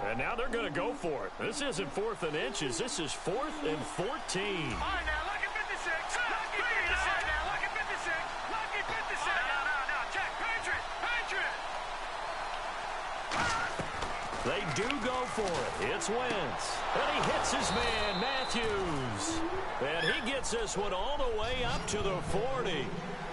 And now they're going to go for it. This isn't 4th and inches. This is 4th and 14. All right, now, lucky 56. Lucky 56. Now, lucky 56. Lucky 56. No. Check. Patriot. They do go for it. It's Wentz. And he hits his man, Matthews. And he gets this one all the way up to the 40.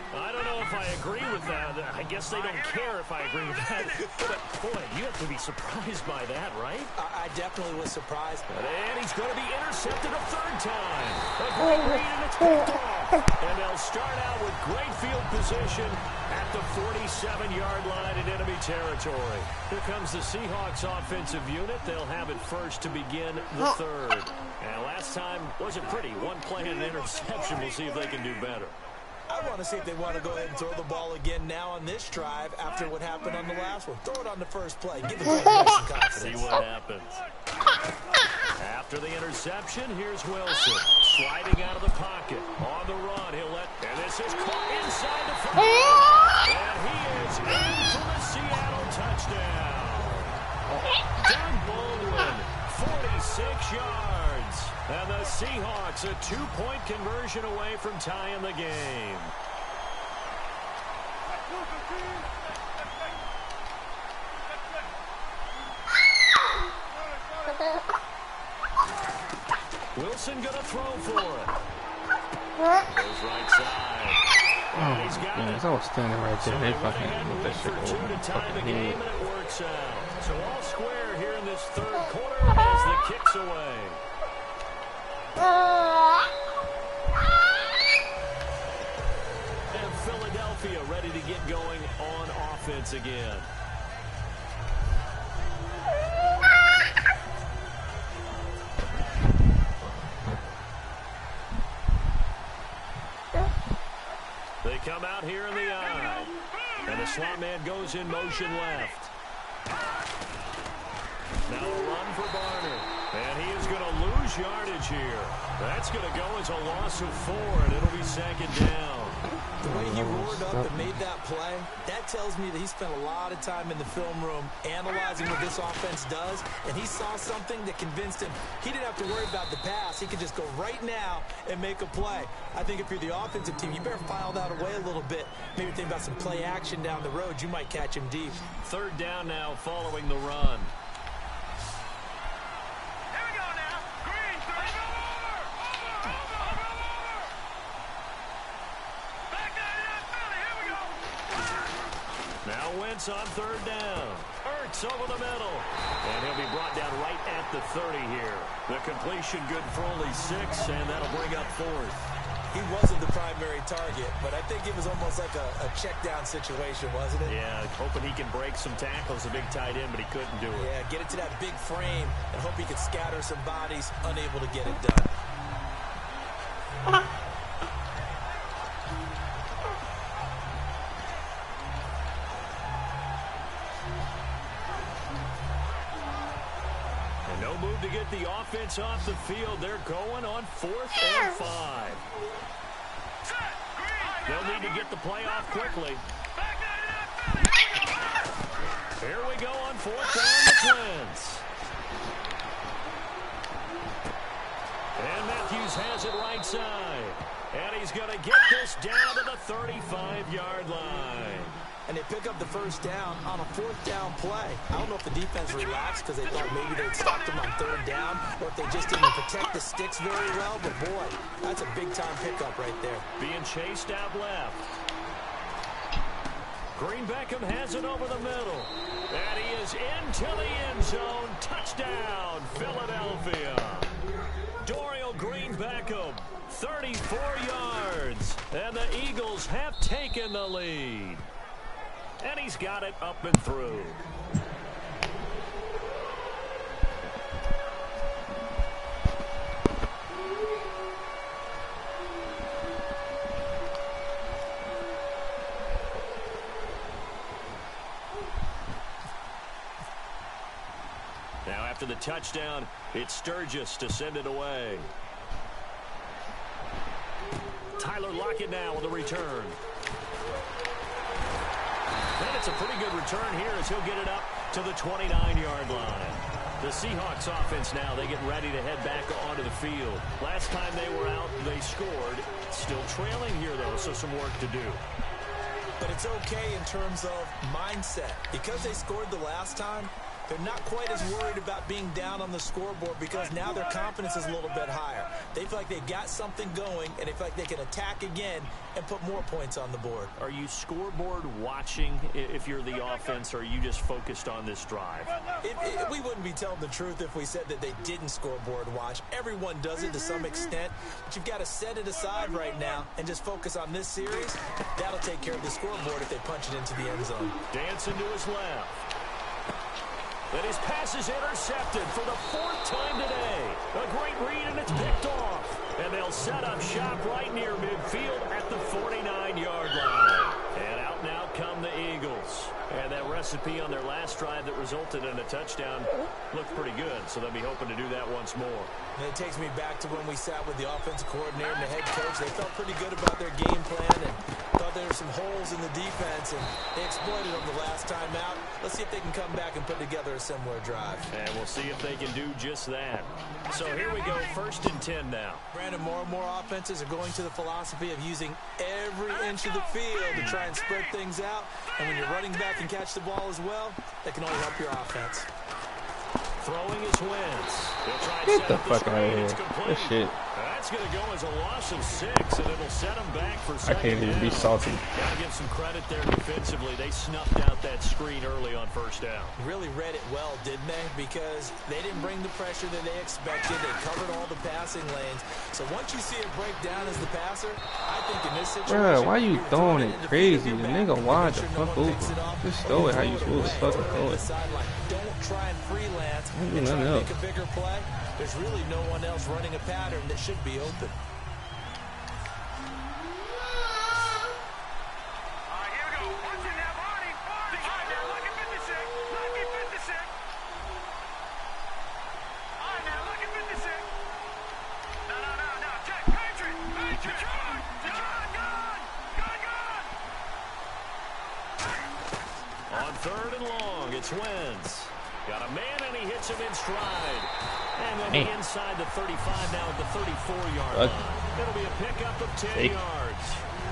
I don't know if I agree with that. I guess they don't care if I agree with that. But, boy, you have to be surprised by that, right? I definitely was surprised. And he's going to be intercepted a third time. A great read, and it's picked off. And they'll start out with great field position at the 47-yard line in enemy territory. Here comes the Seahawks offensive unit. They'll have it first to begin the third. And last time wasn't pretty. One play and an interception. We'll see if they can do better. I want to see if they want to go ahead and throw the ball again now on this drive after what happened on the last one. Throw it on the first play. Give the quarterback some confidence. See what happens. After the interception, here's Wilson. Sliding out of the pocket. On the run, he'll let... And this is caught inside the 5. And he is in for the Seattle touchdown. Doug Baldwin, 46 yards. And the Seahawks a 2-point conversion away from tying the game. Wilson gonna throw for it. Goes right side. Oh, he's got it. I was standing right there. They fucking with that shit over to tie the fucking game, head. and it works out. So all square here in this third quarter as the kicks away. And Philadelphia ready to get going on offense again. They come out here in the eye. And the slot man goes in motion left. Now a run for Barner. And he is going to lose yardage here. That's going to go as a loss of 4, and it'll be second down. The way he roared up and made that play, that tells me that he spent a lot of time in the film room analyzing what this offense does, and he saw something that convinced him he didn't have to worry about the pass. He could just go right now and make a play. I think if you're the offensive team, you better file that away a little bit. Maybe think about some play action down the road. You might catch him deep. Third down now following the run. Now Wentz on third down. Ertz over the middle. And he'll be brought down right at the 30 here. The completion good for only 6, and that'll bring up 4th. He wasn't the primary target, but I think it was almost like a check down situation, wasn't it? Yeah, hoping he can break some tackles, a big tight end, but he couldn't do it. Yeah, get it to that big frame and hope he can scatter some bodies, unable to get it done. Move to get the offense off the field. They're going on 4th and 5. They'll need to get the play off quickly. Here we go on 4th down the Twins. And Matthews has it right side. And he's going to get this down to the 35-yard line. And they pick up the first down on a 4th down play. I don't know if the defense relaxed because they thought maybe they'd stopped them on 3rd down, or if they just didn't protect the sticks very well. But boy, that's a big-time pickup right there. Being chased out left. Green Beckham has it over the middle. And he is into the end zone. Touchdown, Philadelphia. Dorial Green Beckham, 34 yards. And the Eagles have taken the lead. And he's got it up and through. Now after the touchdown, it's Sturgis to send it away. Tyler Lockett now with a return. And it's a pretty good return here as he'll get it up to the 29-yard line. The Seahawks offense now, they get ready to head back onto the field. Last time they were out, they scored. Still trailing here, though, so some work to do. But it's okay in terms of mindset. Because they scored the last time, They're not quite as worried about being down on the scoreboard because now their confidence is a little bit higher. They feel like they've got something going, and they feel like they can attack again and put more points on the board. Are you scoreboard watching if you're the offense, or are you just focused on this drive? We wouldn't be telling the truth if we said that they didn't scoreboard watch. Everyone does it to some extent, but you've got to set it aside right now and just focus on this series. That'll take care of the scoreboard if they punch it into the end zone. Dancing to his left. And his pass is intercepted for the 4th time today. A great read, and it's picked off. And they'll set up shop right near midfield at the 49-yard line. And out now come the Eagles. And that recipe on their last drive that resulted in a touchdown looked pretty good, so they'll be hoping to do that once more. And it takes me back to when we sat with the offensive coordinator and the head coach. They felt pretty good about their game plan and thought there were some holes in the defense, and they exploited them the last time out. Let's see if they can come back and put together a similar drive. And we'll see if they can do just that. So here we go, 1st and 10 now. Brandon, more and more offenses are going to the philosophy of using every inch of the field to try and spread things out. And when you're running back and catch the ball as well, that can only help your offense. Throwing his Wentz. Get the fuck out of here. This shit. That's going to go as a loss of 6, and it'll set him back for second I can't even be salty. Got to give some credit there defensively. They snuffed out that screen early on 1st down. Really read it well, didn't they? Because they didn't bring the pressure that they expected. They covered all the passing lanes. So once you see it break down as the passer, I think in this situation... Bruh, why you throwing it crazy? The nigga wide the fuck open. Just throw it how you supposed to fucking throw it. Don't try and freelance. Ain't nothing else. Make a bigger play. There's really no one else running a pattern that should be open. On 3rd and long, it's Wentz. Got a man, and he hits him in stride. And then inside the 35 now at the 34-yard line. It'll be a pickup of 10 yards.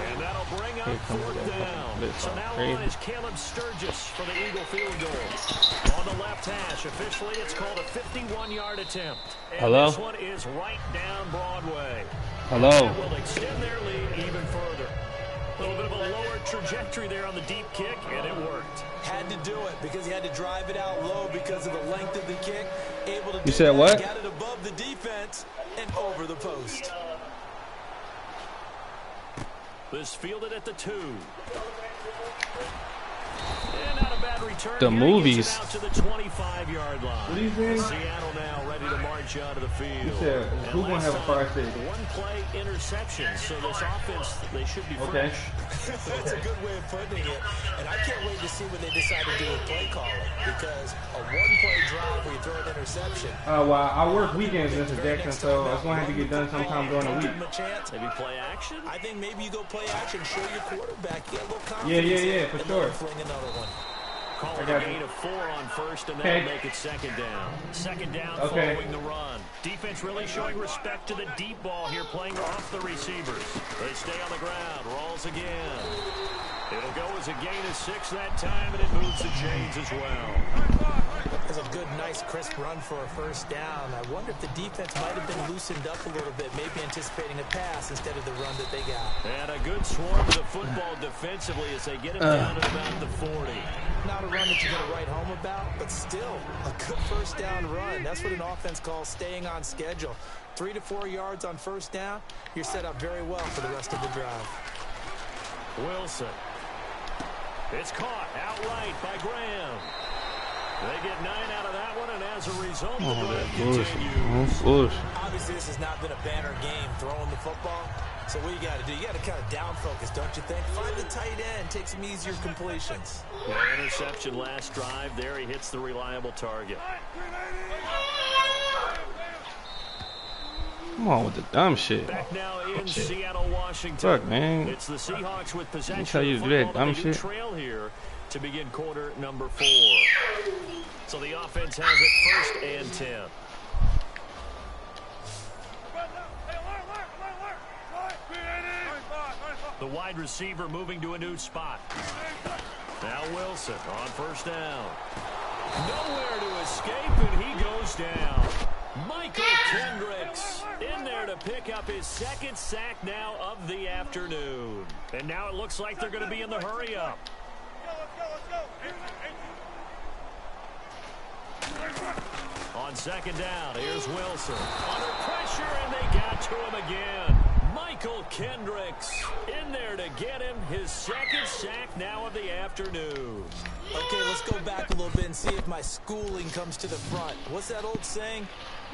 And that'll bring up 4th down. So now on is Caleb Sturgis for the Eagle field goal. On the left hash, officially it's called a 51-yard attempt. And Hello? This one is right down Broadway. Hello? That will extend their lead even further. A little bit of a lower trajectory there on the deep kick, and it worked. Had to do it because he had to drive it out low because of the length of the kick. Able to you said what? Got it above the defense and over the post. This fielded at the 2. And not a bad return. The movies. Out to the 25-yard line. What do you think? Seattle now ready to march out of the field. You said, who's going to have a fire safety? 1-play interception, so this offense, they should be okay. fresh. That's a good way of putting it. And I can't wait to see what they decide to do with play calling. Because a 1-play drive where you throw an interception. Well, I work weekends, Mr. Jackson, so it's going to have to get done sometime during the week. Maybe play action? I think maybe you go play action, show your quarterback, get a little confidence. Yeah, for sure. Fling another one. Call it a gain of 4 on 1st, and that'll make it 2nd down. 2nd down following the run. Defense really showing respect to the deep ball here, playing off the receivers. They stay on the ground, rolls again. It'll go as a gain of 6 that time, and it moves the chains as well. That's a good, nice, crisp run for a 1st down. I wonder if the defense might have been loosened up a little bit, maybe anticipating a pass instead of the run that they got. And a good swarm of the football defensively as they get him down at about the 40. Not a run that you're going to write home about, but still a good 1st down run. That's what an offense calls staying on schedule. 3 to 4 yards on 1st down, you're set up very well for the rest of the drive. Wilson. It's caught outright by Graham. They get 9 out of that one, and as a result, the drive continues. Obviously, this has not been a banner game throwing the football. So what you got to do, you got to kind of down focus, don't you think? Find the tight end, take some easier completions. Yeah, interception last drive. There he hits the reliable target. Come on with the dumb shit. Back now in Seattle, Washington. Fuck, man. It's the Seahawks with possession. Tell you to do that dumb shit. Trail here to begin quarter number 4. So the offense has it 1st and 10. The wide receiver moving to a new spot. Now Wilson on 1st down. Nowhere to escape, and he goes down. Michael Kendricks in there to pick up his second sack now of the afternoon. And now it looks like they're going to be in the hurry-up. On second down, here's Wilson. Under pressure, and they got to him again. Michael Kendricks in there to get him his second sack now of the afternoon. Okay, let's go back a little bit and see if my schooling comes to the front. What's that old saying?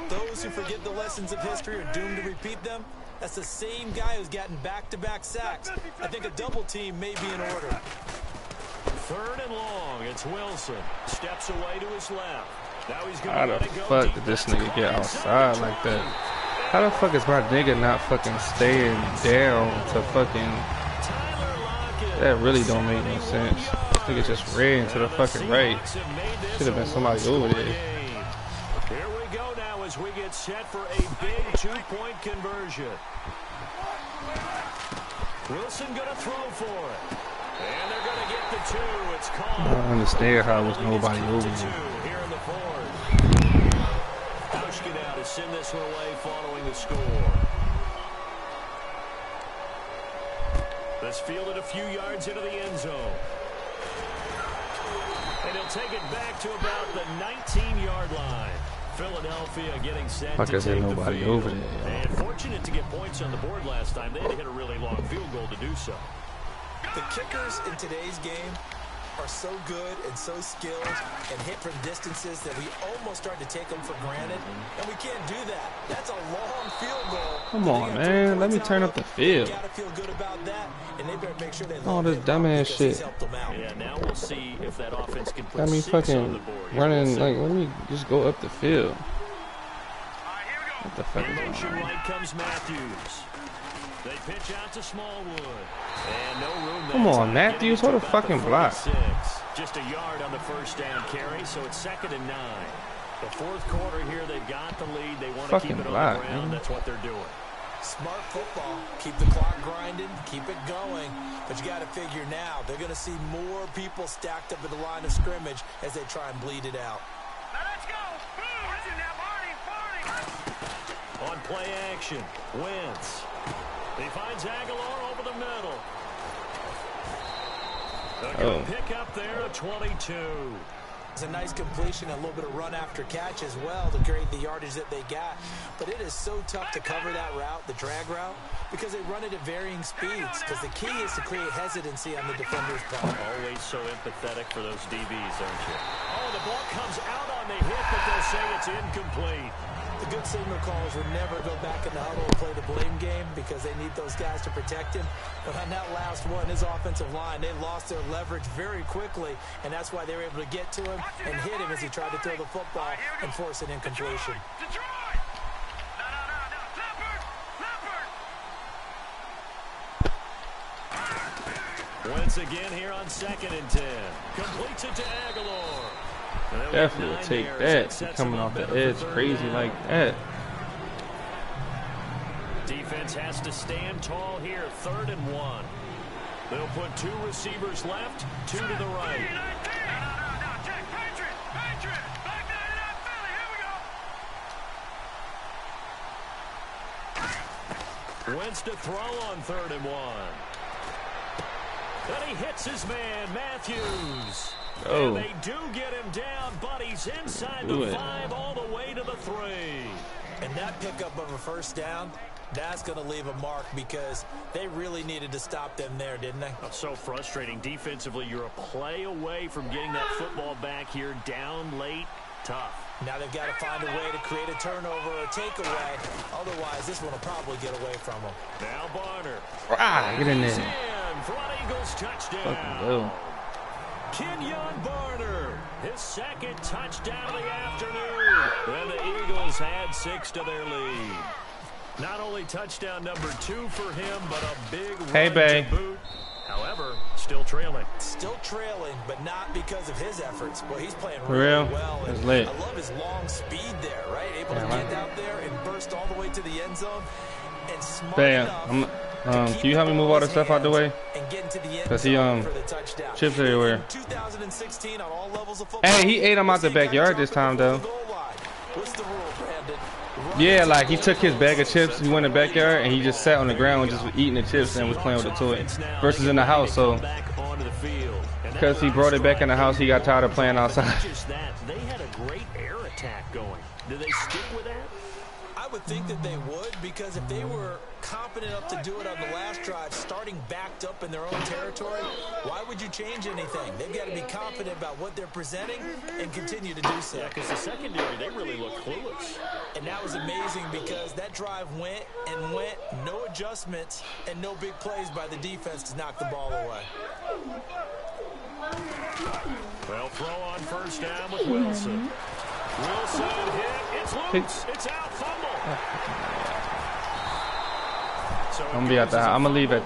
Those who forget the lessons of history are doomed to repeat them. That's the same guy who's gotten back-to-back sacks. I think a double team may be in order. Third and long, it's Wilson. Steps away to his left. Now he's going How the fuck did this nigga get outside like that? How the fuck is my nigga not fucking staying down to fucking... That really don't make no sense. Nigga just ran to the fucking right. Should have been somebody over there. Here we go now as we get set for a big 2-point conversion. Wilson gonna throw for it. And they're gonna get the 2. It's called. I don't understand how there's nobody over there. Here in the fourth. Hauschka now to send this one away following the score. This fielded a few yards into the end zone. And he'll take it back to about the 19-yard line. Philadelphia getting set to take the field. Over there, and fortunate to get points on the board last time. They had to hit a really long field goal to do so. The kickers in today's game are so good and so skilled and hit from distances that we almost start to take them for granted, and we can't do that. That's a long field goal. Come on, man. Let me turn up the field. You gotta feel good about that, and they better make sure they all this dumbass shit. Yeah, now we'll see if that offense can put got me 6 fucking on the board. running like, let me just go up the field. What the fuck is going on? Right comes Matthews. They pitch out to Smallwood. And no room. Come on, Matthews, what a fucking block. Just a yard on the first down carry, so it's 2nd and 9. The fourth quarter here, they've got the lead. They want to keep it on the ground. That's what they're doing. Smart football. Keep the clock grinding, keep it going. But you got to figure now, they're going to see more people stacked up at the line of scrimmage as they try and bleed it out. Now let's go. Barney. On play action, Wentz. He finds Aguilar over the middle. They're going to pick up there at 22. It's a nice completion, a little bit of run after catch as well to create the yardage that they got. But it is so tough to cover that route, the drag route, because they run it at varying speeds. Because the key is to create hesitancy on the defender's part. Always so empathetic for those DBs, aren't you? Oh, the ball comes out on the hit, but they'll say it's incomplete. The good signal callers would never go back in the huddle and play the blame game because they need those guys to protect him. But on that last one, his offensive line, they lost their leverage very quickly, and that's why they were able to get to him and hit him as he tried to throw the football and force an incompletion. Once again here on 2nd and 10. Completes it to Aguilar. Definitely take that. Coming off the edge crazy like that. Defense has to stand tall here. 3rd and 1. They'll put 2 receivers left, 2 to the right. Wentz to throw on 3rd and 1. Then he hits his man, Matthews. And they do get him down, but he's inside the 5 all the way to the 3. And that pickup of a first down, that's going to leave a mark because they really needed to stop them there, didn't they? That's so frustrating. Defensively, you're a play away from getting that football back here down late. Tough. Now they've got to find a way to create a turnover or a takeaway. Otherwise, this one will probably get away from them. Now Barner. Get in there. Front Eagles touchdown. Kenyon Barner, his 2nd touchdown of the afternoon. And the Eagles had 6 to their lead. Not only touchdown number 2 for him, but a big run to boot. However, still trailing. Still trailing, but not because of his efforts. Well, he's playing really well. And I love his long speed there, right? Able to get out there and burst all the way to the end zone. And smart enough Can you help me move all the stuff out the way? Cause he chips everywhere. Hey, he ate him out the backyard this time though. Yeah, like he took his bag of chips, he went in the backyard and he just sat on the ground just eating the chips and was playing with the toy. Versus in the house, so because he brought it back in the house, he got tired of playing outside. They had a great air attack going. Do they stick with that? I would think that they would, because if they were competent enough to do it on the last drive, starting backed up in their own territory, why would you change anything? They've got to be confident about what they're presenting and continue to do so. Yeah, because the secondary, they really look clueless. And that was amazing because that drive went and went, no adjustments, and no big plays by the defense to knock the ball away. Well, throw on first down with Wilson. Wilson hit. It's loose. It's out. Fumble. So I'm gonna be out the house. I'm gonna leave at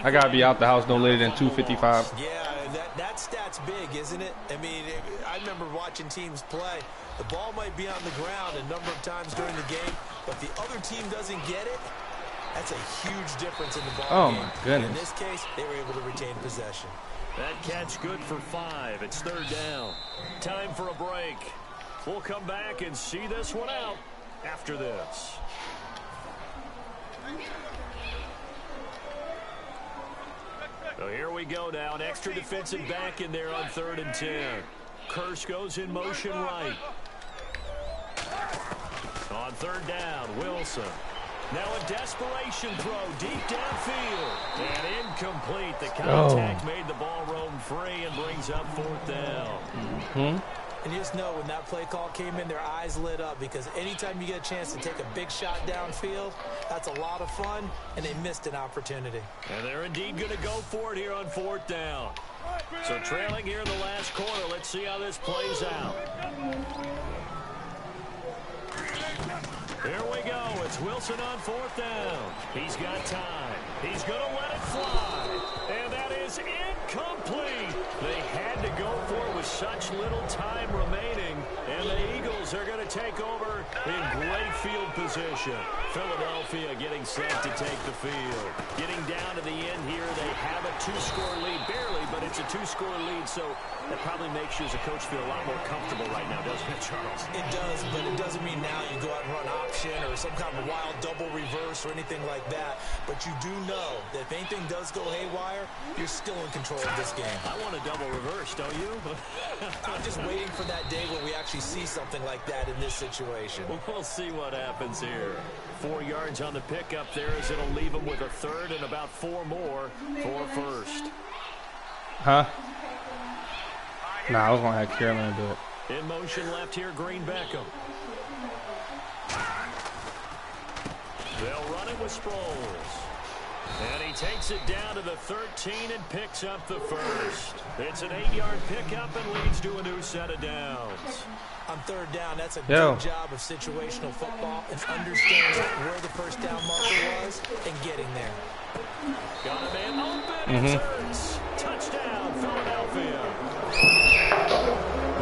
I gotta be out the house no later than 2:55. Yeah, that stat's big, isn't it? I mean, I remember watching teams play. The ball might be on the ground a number of times during the game, but the other team doesn't get it. That's a huge difference in the ball game. My goodness. In this case, they were able to retain possession. That catch good for 5. It's third down. Time for a break. We'll come back and see this one out after this. So here we go now. An extra defensive back in there on 3rd and 10. Curse goes in motion right. On 3rd down, Wilson. Now a desperation throw deep downfield. And incomplete. The contact made the ball roam free and brings up 4th down. And you just know when that play call came in, their eyes lit up, because anytime you get a chance to take a big shot downfield, that's a lot of fun, and they missed an opportunity. And they're indeed going to go for it here on 4th down. So trailing here in the last quarter. Let's see how this plays out. Here we go. It's Wilson on 4th down. He's got time. He's going to let it fly. And that is incomplete. They had to go for it with such little time remaining. And the Eagles are going to take over in great field position. Philadelphia getting set to take the field. Getting down to the end here. They have a 2-score lead. Barely, but it's a 2-score lead. So that probably makes you as a coach feel a lot more comfortable right now, doesn't it, Charles? It does, but it doesn't mean now you go out and run option or some kind of wild double reverse or anything like that. But you do know that if anything does go haywire, you're still in control of this game. I want a double reverse, don't you? I'm just waiting for that day when we actually see something like that in this situation. We'll see what happens here. 4 yards on the pickup there, as it'll leave them with a 3rd and about 4 more for 1st. Huh? Nah, I was gonna have Carolina do it. In motion left here, Green Beckham. They'll run it with Sproles. And he takes it down to the 13 and picks up the 1st. It's an 8-yard pickup and leads to a new set of downs. On 3rd down, that's a good job of situational football and understanding where the first down marker was and getting there. Got a man open. Touchdown, Philadelphia.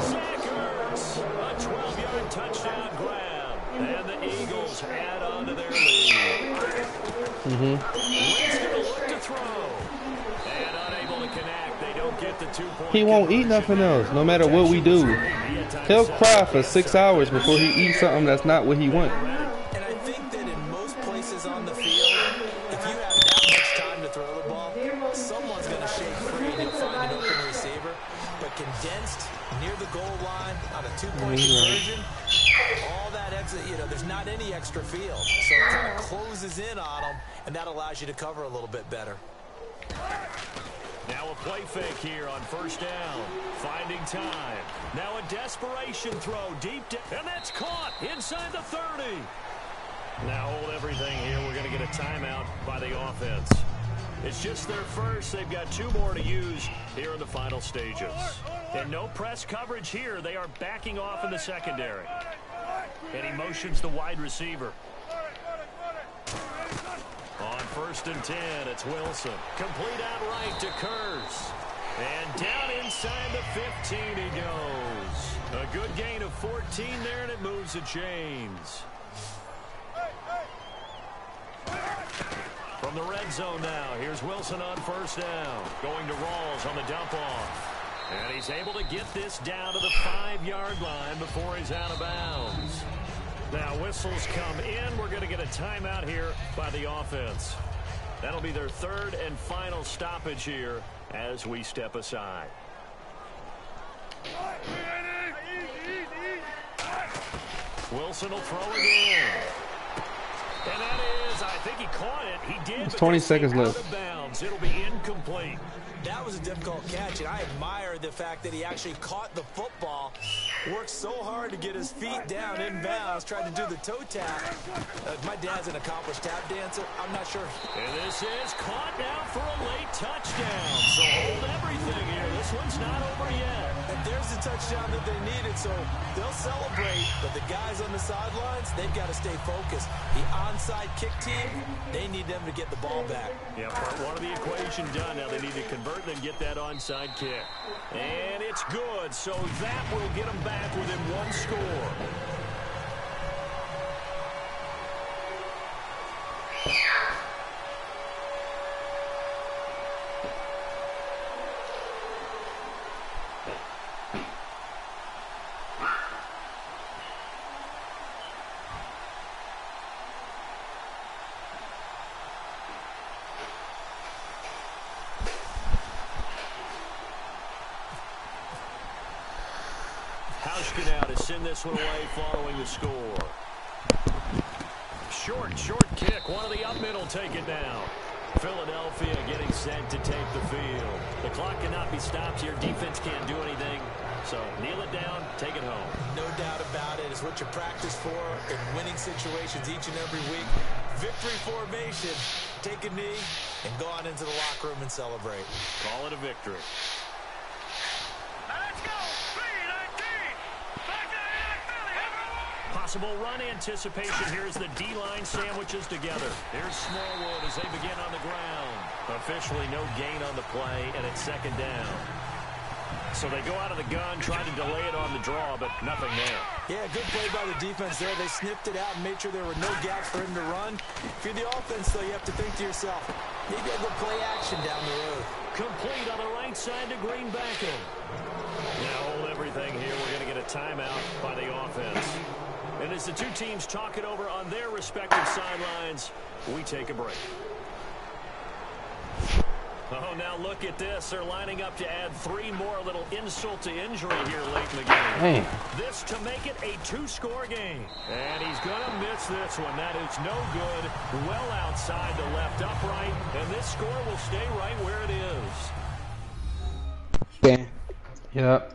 Zach Ertz, a 12-yard touchdown grab. And the Eagles add on to their lead. Winston will look to throw. And unable to connect. They don't get the 2-point. He won't eat nothing else, no matter what we do. He'll cry for 6 hours before he eats something that's not what he wants. And I think that in most places on the field, if you have that much time to throw the ball, someone's going to shake free and you'll find an open receiver. But condensed near the goal line on a 2-point conversion, all that exit, there's not any extra field. So it kind of closes in on them, and that allows you to cover a little bit better. Now a play fake here on 1st down. Finding time. Now a desperation throw deep down. And that's caught inside the 30. Now hold everything here. We're going to get a timeout by the offense. It's just their first. They've got 2 more to use here in the final stages. And no press coverage here. They are backing off in the secondary. And he motions the wide receiver. On 1st and 10, it's Wilson. Complete out right to Kurz. And down inside the 15 he goes. A good gain of 14 there, and it moves the chains. From the red zone now. Here's Wilson on first down. Going to Rawls on the dump off. And he's able to get this down to the 5-yard line before he's out of bounds. Now whistles come in. We're going to get a timeout here by the offense. That'll be their third and final stoppage here as we step aside. Wilson will throw again. And that is, I think he caught it. He did. It's 20 seconds left. It'll be incomplete. That was a difficult catch, and I admire the fact that he actually caught the football. Worked so hard to get his feet down inbounds, trying to do the toe tap. My dad's an accomplished tap dancer. I'm not sure. And this is caught now for a late touchdown. So hold everything here. This one's not over yet. And there's the touchdown that they needed, so they'll celebrate. But the guys on the sidelines, they've got to stay focused. The onside kick team, they need them to get the ball back. Yeah, part one of the equation done. Now they need to convert and then get that onside kick. And it's good, so that will get them back within one score. Now to send this one away following the score. Short kick. One of the up middle take it down. Philadelphia getting set to take the field. The clock cannot be stopped here. Defense can't do anything. So kneel it down, take it home. No doubt about it. It's what you practice for in winning situations each and every week. Victory formation. Take a knee and go on into the locker room and celebrate. Call it a victory. Possible run anticipation here as the D-line sandwiches together. Here's Smallwood as they begin on the ground. Officially no gain on the play, and it's second down. So they go out of the gun, trying to delay it on the draw, but nothing there. Yeah, good play by the defense there. They sniffed it out and made sure there were no gaps for him to run. If you're the offense, though, you have to think to yourself, maybe I go play action down the road. Complete on the right side to Greenbacken. Now hold everything here. We're going to get a timeout by the offense. And as the two teams talk it over on their respective sidelines, we take a break. Oh, now look at this. They're lining up to add 3 more. A little insult to injury here late in the game. Hey. This to make it a 2-score game. And he's going to miss this one. That is no good. Well outside the left upright. And this score will stay right where it is. Yeah. Yep.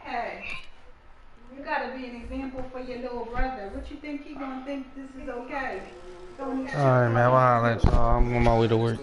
Hey, you gotta be an example for your little brother. What you think he gonna think this is okay? Alright, man, I'm on my way to work.